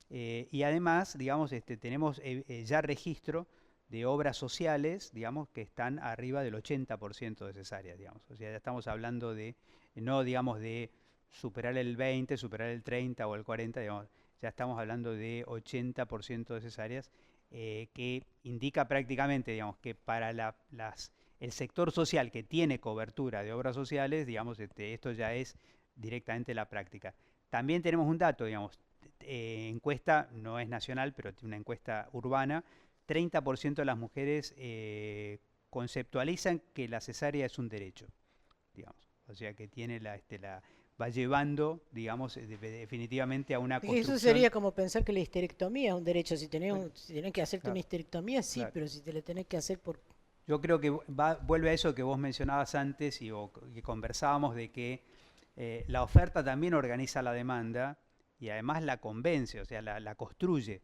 y además, digamos, tenemos ya registro de obras sociales, digamos, que están arriba del 80% de cesáreas, digamos. O sea, ya estamos hablando de, no digamos de superar el 20, superar el 30 o el 40, digamos, ya estamos hablando de 80% de cesáreas, que indica prácticamente, digamos, que para el sector social que tiene cobertura de obras sociales, digamos, esto ya es directamente la práctica. También tenemos un dato, digamos, encuesta, no es nacional, pero una encuesta urbana, 30% de las mujeres conceptualizan que la cesárea es un derecho, digamos. O sea que tiene va llevando, digamos, definitivamente a una Eso construcción. sería como pensar que la histerectomía es un derecho. Bueno, Si tenés que hacerte una claro, histerectomía, sí, claro. pero si te la tenés que hacer por... Yo creo que vuelve a eso que vos mencionabas antes que conversábamos de que la oferta también organiza la demanda y además la convence, o sea, la construye.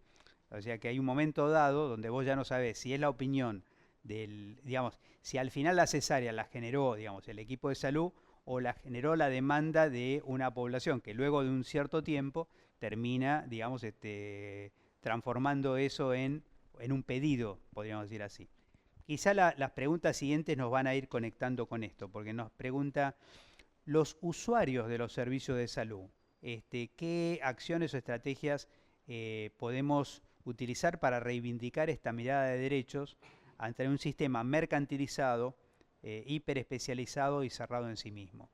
O sea que hay un momento dado donde vos ya no sabés si es la opinión digamos, si al final la cesárea la generó, digamos, el equipo de salud o la generó la demanda de una población que luego de un cierto tiempo termina, digamos, transformando eso en un pedido, podríamos decir así. Quizá las preguntas siguientes nos van a ir conectando con esto, porque nos pregunta los usuarios de los servicios de salud, ¿qué acciones o estrategias podemos utilizar para reivindicar esta mirada de derechos ante un sistema mercantilizado, hiperespecializado y cerrado en sí mismo?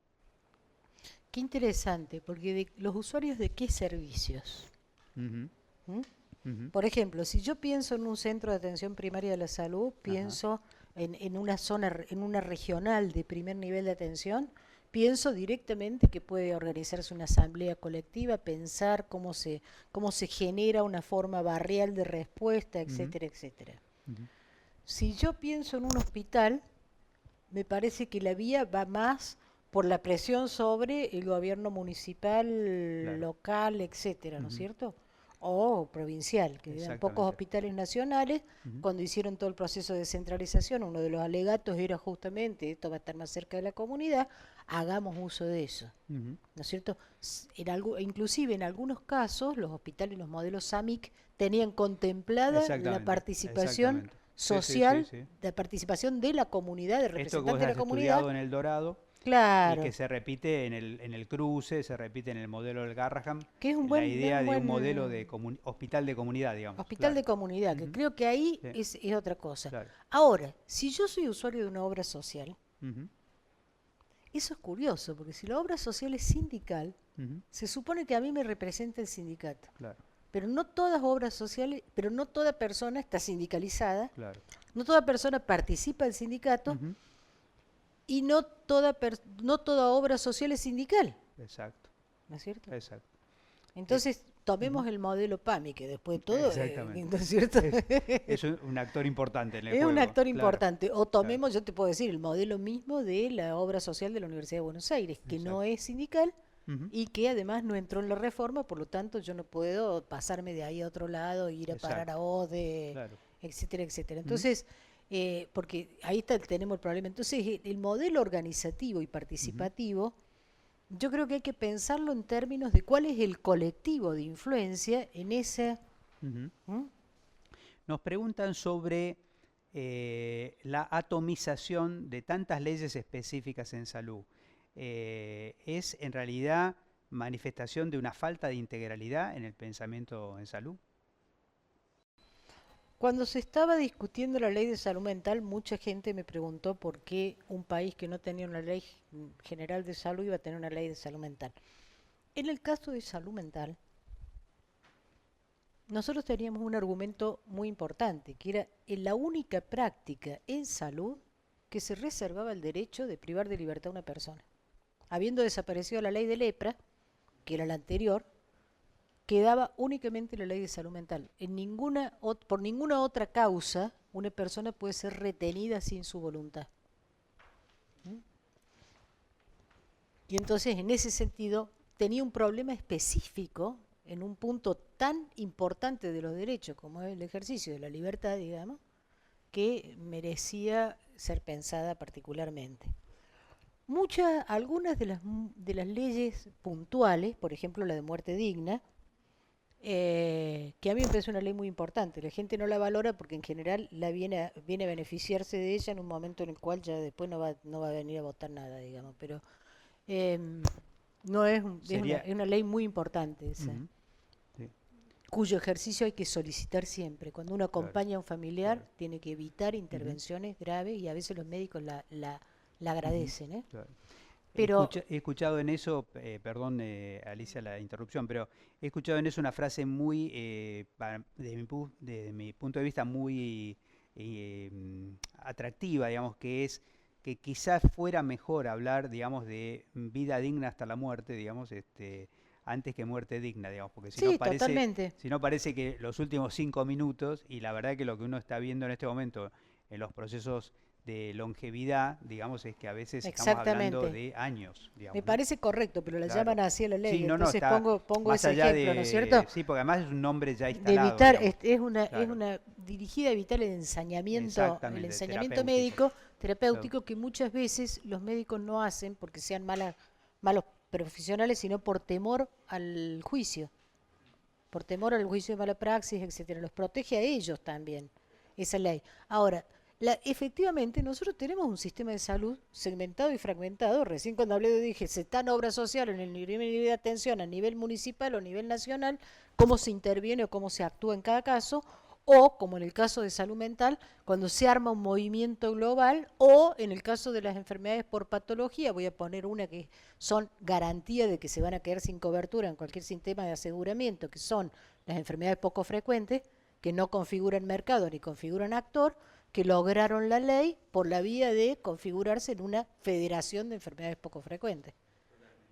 Qué interesante, porque los usuarios de qué servicios. Ujú, ¿Mm? ujú. Por ejemplo, si yo pienso en un centro de atención primaria de la salud, Ajá. pienso en una zona, en una regional de primer nivel de atención, pienso directamente que puede organizarse una asamblea colectiva, pensar cómo se genera una forma barrial de respuesta, Ujú, etcétera, etcétera. ujú. Si yo pienso en un hospital, me parece que la vía va más por la presión sobre el gobierno municipal, Claro. local, etcétera, ¿no es Ujú. cierto? O provincial, que eran pocos Exactamente. hospitales nacionales. Ujú, Cuando hicieron todo el proceso de descentralización, uno de los alegatos era justamente, esto va a estar más cerca de la comunidad, hagamos uso de eso, ujú. ¿no es cierto? Inclusive en algunos casos, los hospitales, los modelos SAMIC, tenían contemplada la Exactamente, participación exactamente. Sí, sí, sí, social, sí. la participación de la comunidad, de Esto que vos representantes de la has comunidad, estudiado en El Dorado y que claro, se repite en el cruce, se repite en el modelo del Garraham, que la es idea un de un modelo buen de hospital de comunidad, digamos. hospital Claro. de comunidad, que Ujú, creo que ahí sí, es otra cosa. claro. Ahora, si yo soy usuario de una obra social, Ujú, eso es curioso, porque si la obra social es sindical, ujú, se supone que a mí me representa el sindicato. claro, Pero no todas obras sociales, pero no toda persona está sindicalizada, claro. no toda persona participa del sindicato Ujú, y no toda obra social es sindical, exacto, ¿no es cierto? exacto. Eh, Entonces, ujú, tomemos el modelo PAMI, que después de todo, exactamente. ¿no es cierto? Es un actor importante en el Es un juego, actor claro, importante. O claro, tomemos, yo te puedo decir, el modelo mismo de la obra social de la Universidad de Buenos Aires, que no exacto. es sindical Ujú, y que además no entró en la reforma, por lo tanto yo no puedo pasarme de ahí a otro lado, ir a parar exacto, a ODE, claro. etcétera, etcétera. Ujú, Entonces, porque ahí tenemos el problema. Entonces, el modelo organizativo y ujú, participativo, yo creo que hay que pensarlo en términos de cuál es el colectivo de influencia en ese... ujú. ¿Mm? Nos preguntan sobre la atomización de tantas leyes específicas en salud. ¿Es en realidad manifestación de una falta de integralidad en el pensamiento en salud? Cuando se estaba discutiendo la ley de salud mental, mucha gente me preguntó por qué un país que no tenía una ley general de salud iba a tener una ley de salud mental. En el caso de salud mental, nosotros teníamos un argumento muy importante, que era la única práctica en salud que se reservaba el derecho de privar de libertad a una persona. Habiendo desaparecido la ley de lepra, que era la anterior, quedaba únicamente la ley de salud mental. Por ninguna otra causa una persona puede ser retenida sin su voluntad. ¿Mm? Y entonces, en ese sentido, tenía un problema específico en un punto tan importante de los derechos como es el ejercicio de la libertad, digamos, que merecía ser pensada particularmente. Algunas de las leyes puntuales, por ejemplo la de muerte digna, que a mí me parece una ley muy importante. La gente no la valora porque en general viene a beneficiarse de ella en un momento en el cual ya después no va a venir a votar nada, digamos. Pero eh, no es, Sería... es una ley muy importante esa, Ujú, sí, cuyo ejercicio hay que solicitar siempre. Cuando uno claro, acompaña a un familiar, claro. tiene que evitar Ujú, intervenciones graves y a veces los médicos la ujú, agradecen, ¿eh? claro. Pero He escuchado en eso, perdón Alicia la interrupción, pero he escuchado en eso una frase muy, de mi punto de vista, muy atractiva, digamos, que es que quizás fuera mejor hablar, digamos, de vida digna hasta la muerte, digamos, antes que muerte digna, digamos, porque sí, totalmente. si no parece que los últimos 5 minutos, y la verdad que lo que uno está viendo en este momento en los procesos de longevidad, digamos, es que a veces estamos hablando Exactamente. de años, Me digamos, ¿no? parece correcto, pero la Claro. llaman así a la Sí, ley. no, no, Entonces está pongo más ese allá ejemplo, ¿no es cierto? de... Sí, porque además es un nombre ya De instalado, evitar, digamos. es Claro, una dirigida a evitar el exactamente, ensañamiento terapéutico. médico, Claro. terapéutico, que muchas veces los médicos no hacen porque sean malos profesionales, sino por temor al juicio, por temor al juicio de mala praxis, etcétera. Los protege a ellos también, esa ley. Ahora, efectivamente, nosotros tenemos un sistema de salud segmentado y fragmentado. Recién cuando hablé dije, se está en obra social en el nivel de atención a nivel municipal o a nivel nacional, cómo se interviene o cómo se actúa en cada caso, o como en el caso de salud mental, cuando se arma un movimiento global, o en el caso de las enfermedades por patología, voy a poner una que son garantía de que se van a quedar sin cobertura en cualquier sistema de aseguramiento, que son las enfermedades poco frecuentes, que no configuran mercado ni configuran actor, que lograron la ley por la vía de configurarse en una federación de enfermedades poco frecuentes.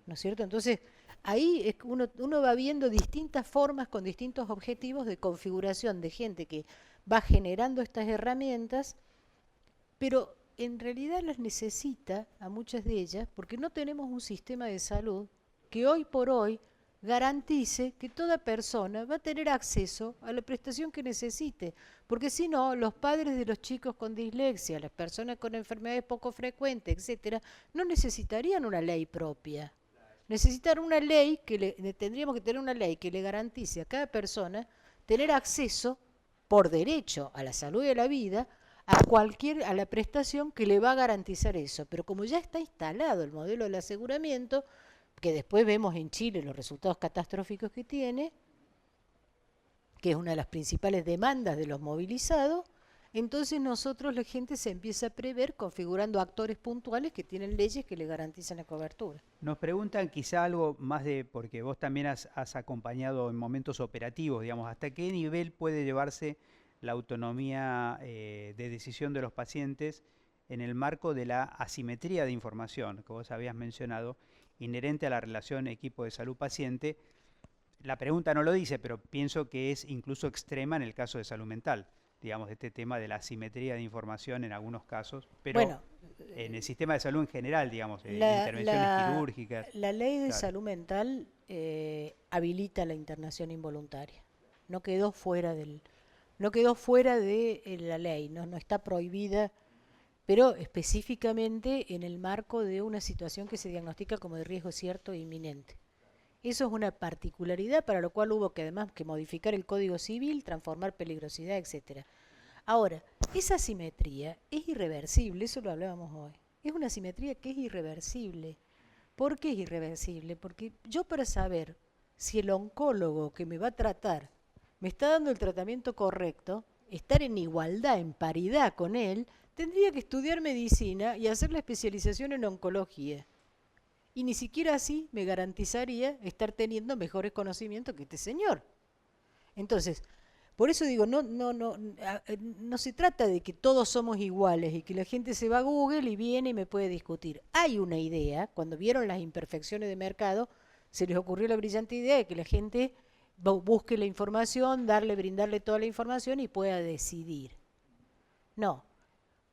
¿No es cierto? Entonces, ahí es que uno va viendo distintas formas con distintos objetivos de configuración de gente que va generando estas herramientas, pero en realidad las necesita a muchas de ellas porque no tenemos un sistema de salud que hoy por hoy garantice que toda persona va a tener acceso a la prestación que necesite, porque si no, los padres de los chicos con dislexia, las personas con enfermedades poco frecuentes, etcétera, no necesitarían una ley propia. Necesitan una ley tendríamos que tener una ley que le garantice a cada persona tener acceso por derecho a la salud y a la vida a la prestación que le va a garantizar eso. Pero como ya está instalado el modelo del aseguramiento, que después vemos en Chile los resultados catastróficos que tiene, que es una de las principales demandas de los movilizados, entonces nosotros la gente se empieza a prever configurando actores puntuales que tienen leyes que le garantizan la cobertura. Nos preguntan quizá algo más de, porque vos también has acompañado en momentos operativos, digamos, ¿hasta qué nivel puede llevarse la autonomía de decisión de los pacientes en el marco de la asimetría de información que vos habías mencionado, inherente a la relación equipo de salud-paciente? La pregunta no lo dice, pero pienso que es incluso extrema en el caso de salud mental, digamos, este tema de la asimetría de información en algunos casos, pero Bueno, en el sistema de salud en general, digamos, la, intervenciones la, quirúrgicas, la ley de claro. salud mental habilita la internación involuntaria. No quedó fuera no quedó fuera de la ley, no está prohibida, pero específicamente en el marco de una situación que se diagnostica como de riesgo cierto e inminente. Eso es una particularidad para lo cual hubo que además que modificar el Código Civil, transformar peligrosidad, etcétera. Ahora, esa asimetría es irreversible, eso lo hablábamos hoy. Es una asimetría que es irreversible. ¿Por qué es irreversible? Porque yo para saber si el oncólogo que me va a tratar me está dando el tratamiento correcto, estar en igualdad, en paridad con él, tendría que estudiar medicina y hacer la especialización en oncología. Y ni siquiera así me garantizaría estar teniendo mejores conocimientos que este señor. Entonces, por eso digo, no se trata de que todos somos iguales y que la gente se va a Google y viene y me puede discutir. Hay una idea, cuando vieron las imperfecciones de mercado, se les ocurrió la brillante idea de que la gente busque la información, brindarle toda la información y pueda decidir. No,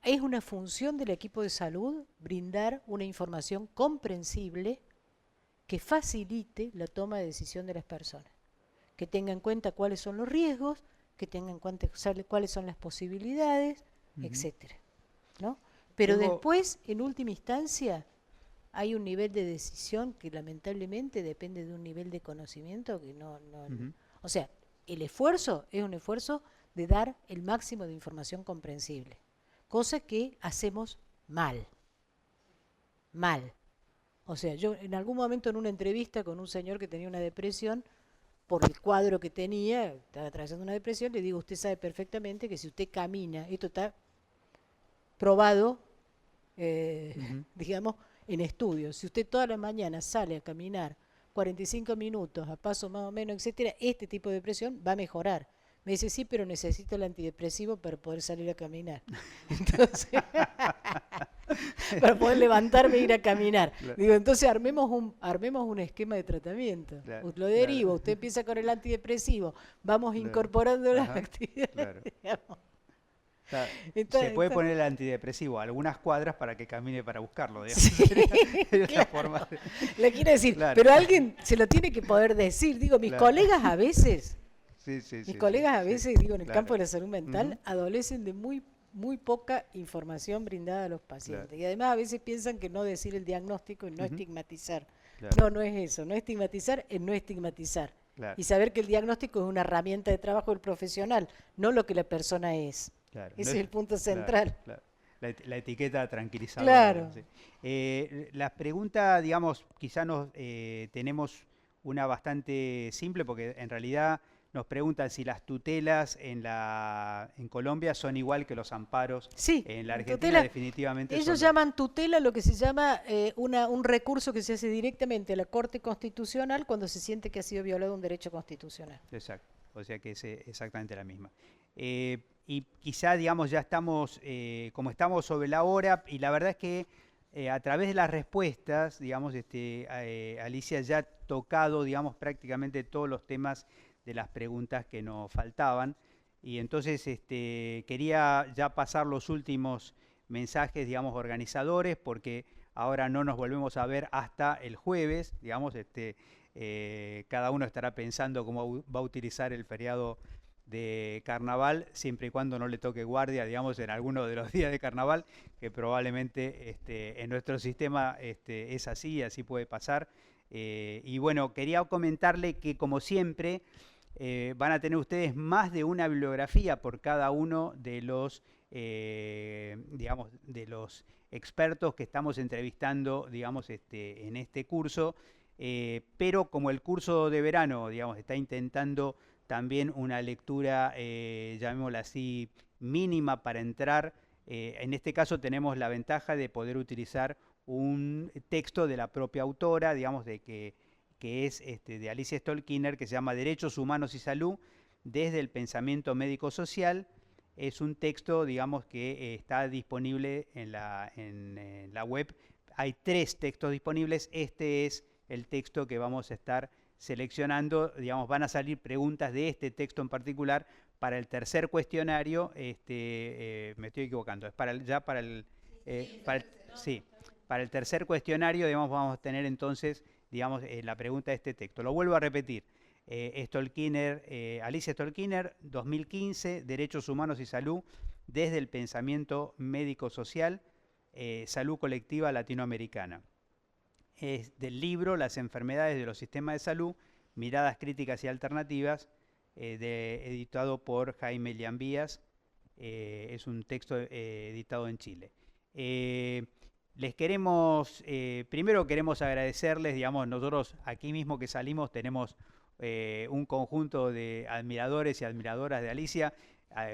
es una función del equipo de salud brindar una información comprensible que facilite la toma de decisión de las personas, que tenga en cuenta cuáles son los riesgos, que tenga en cuenta cuáles son las posibilidades, etcétera, ¿no? Pero después, en última instancia, hay un nivel de decisión que lamentablemente depende de un nivel de conocimiento que o sea, el esfuerzo es un esfuerzo de dar el máximo de información comprensible, cosa que hacemos mal. O sea, yo en algún momento en una entrevista con un señor que tenía una depresión, por el cuadro que tenía, estaba atravesando una depresión, le digo, usted sabe perfectamente que si usted camina, esto está probado, digamos, en estudios, si usted todas las mañanas sale a caminar 45 minutos, a paso más o menos, etcétera, este tipo de depresión va a mejorar. Me dice, sí, pero necesito el antidepresivo para poder salir a caminar. Entonces, para poder levantarme e ir a caminar. Claro. Digo, entonces armemos un esquema de tratamiento. Claro, lo derivo, usted empieza con el antidepresivo, vamos incorporando las actividades. Claro. Se puede poner el antidepresivo a algunas cuadras para que camine para buscarlo, digamos. Sí, claro. Forma de... Le quiero decir, claro. Pero alguien se lo tiene que poder decir. Digo, mis colegas a veces... Mis colegas a veces, digo, en el campo de la salud mental, adolecen de muy poca información brindada a los pacientes. Y además a veces piensan que no decir el diagnóstico y no estigmatizar. Claro. No es eso. No estigmatizar es no estigmatizar. Claro. Y saber que el diagnóstico es una herramienta de trabajo del profesional, no lo que la persona es. Claro. Ese es el punto central. Claro. La etiqueta tranquilizadora. Claro. Las preguntas, digamos, quizá tenemos una bastante simple, porque en realidad... Nos preguntan si las tutelas en Colombia son igual que los amparos. Sí, en la Argentina definitivamente ellos llaman tutela lo que se llama un recurso que se hace directamente a la Corte Constitucional cuando se siente que ha sido violado un derecho constitucional. Exacto, o sea que es exactamente la misma. Y quizá, digamos, ya estamos, como estamos sobre la hora, y la verdad es que a través de las respuestas, digamos, Alicia ya ha tocado, digamos, prácticamente todos los temas de las preguntas que nos faltaban, y entonces quería ya pasar los últimos mensajes, digamos, organizadores, porque ahora no nos volvemos a ver hasta el jueves, digamos, cada uno estará pensando cómo va a utilizar el feriado de carnaval, siempre y cuando no le toque guardia, digamos, en alguno de los días de carnaval, que probablemente en nuestro sistema es así, así puede pasar. Y bueno, quería comentarle que, como siempre, van a tener ustedes más de una bibliografía por cada uno de los, digamos, de los expertos que estamos entrevistando, digamos, en este curso, pero como el curso de verano, digamos, está intentando también una lectura, llamémosla así, mínima para entrar, en este caso tenemos la ventaja de poder utilizar un texto de la propia autora, digamos, que es de Alicia Stolkiner, que se llama Derechos Humanos y Salud desde el pensamiento médico-social. Es un texto, digamos, que está disponible en la web. Hay 3 textos disponibles. Este es el texto que vamos a estar seleccionando. Digamos, van a salir preguntas de este texto en particular para el tercer cuestionario. Me estoy equivocando. Es para el tercer cuestionario, digamos, vamos a tener entonces, digamos, la pregunta de este texto. Lo vuelvo a repetir. Alicia Stolkiner, 2015, Derechos Humanos y Salud desde el pensamiento médico-social, salud colectiva latinoamericana. Es del libro Las enfermedades de los sistemas de salud, miradas críticas y alternativas, editado por Jaime Liambías. Es un texto editado en Chile. Primero queremos agradecerles, digamos, nosotros aquí mismo que salimos tenemos un conjunto de admiradores y admiradoras de Alicia,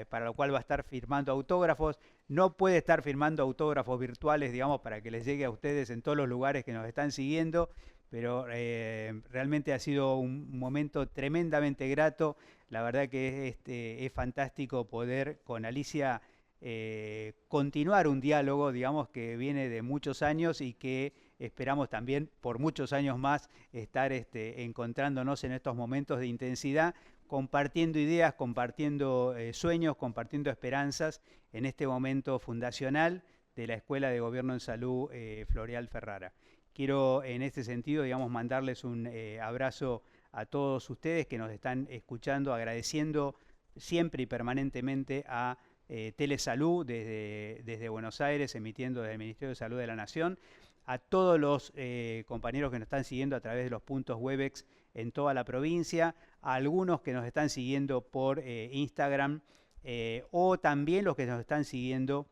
para lo cual va a estar firmando autógrafos. No puede estar firmando autógrafos virtuales, digamos, para que les llegue a ustedes en todos los lugares que nos están siguiendo, pero realmente ha sido un momento tremendamente grato. La verdad que es fantástico poder con Alicia continuar un diálogo, digamos, que viene de muchos años y que esperamos también por muchos años más estar encontrándonos en estos momentos de intensidad, compartiendo ideas, compartiendo sueños, compartiendo esperanzas en este momento fundacional de la Escuela de Gobierno en Salud Floreal Ferrara. Quiero en este sentido, digamos, mandarles un abrazo a todos ustedes que nos están escuchando, agradeciendo siempre y permanentemente a Telesalud desde Buenos Aires, emitiendo desde el Ministerio de Salud de la Nación, a todos los compañeros que nos están siguiendo a través de los puntos Webex en toda la provincia, a algunos que nos están siguiendo por Instagram, o también los que nos están siguiendo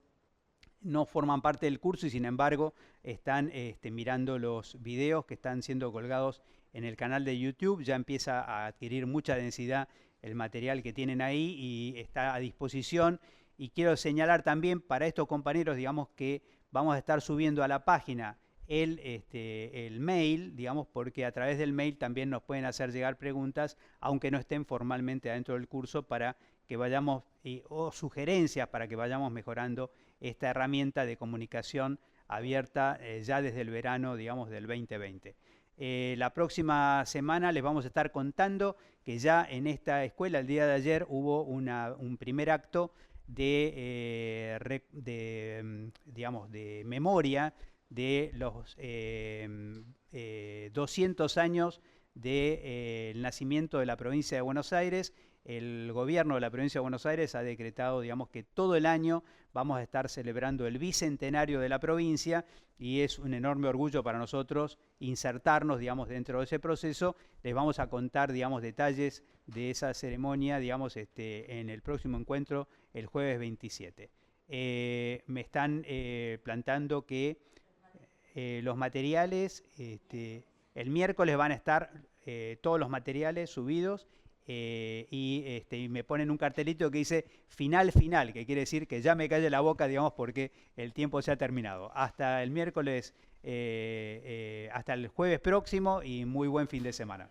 no forman parte del curso y sin embargo están mirando los videos que están siendo colgados en el canal de YouTube. Ya empieza a adquirir mucha densidad el material que tienen ahí y está a disposición. Y quiero señalar también para estos compañeros, digamos, que vamos a estar subiendo a la página el mail, digamos, porque a través del mail también nos pueden hacer llegar preguntas, aunque no estén formalmente adentro del curso, para que vayamos, o sugerencias para que vayamos mejorando esta herramienta de comunicación abierta ya desde el verano, digamos, del 2020. La próxima semana les vamos a estar contando que ya en esta escuela, el día de ayer, hubo un primer acto digamos, de memoria de los 200 años del nacimiento de la provincia de Buenos Aires. El gobierno de la provincia de Buenos Aires ha decretado, digamos, que todo el año vamos a estar celebrando el bicentenario de la provincia y es un enorme orgullo para nosotros insertarnos, digamos, dentro de ese proceso. Les vamos a contar, digamos, detalles de esa ceremonia, digamos, en el próximo encuentro, el jueves 27. Me están plantando que los materiales, el miércoles van a estar todos los materiales subidos y me ponen un cartelito que dice final, que quiere decir que ya me calle la boca, digamos, porque el tiempo se ha terminado. Hasta el miércoles, hasta el jueves próximo y muy buen fin de semana.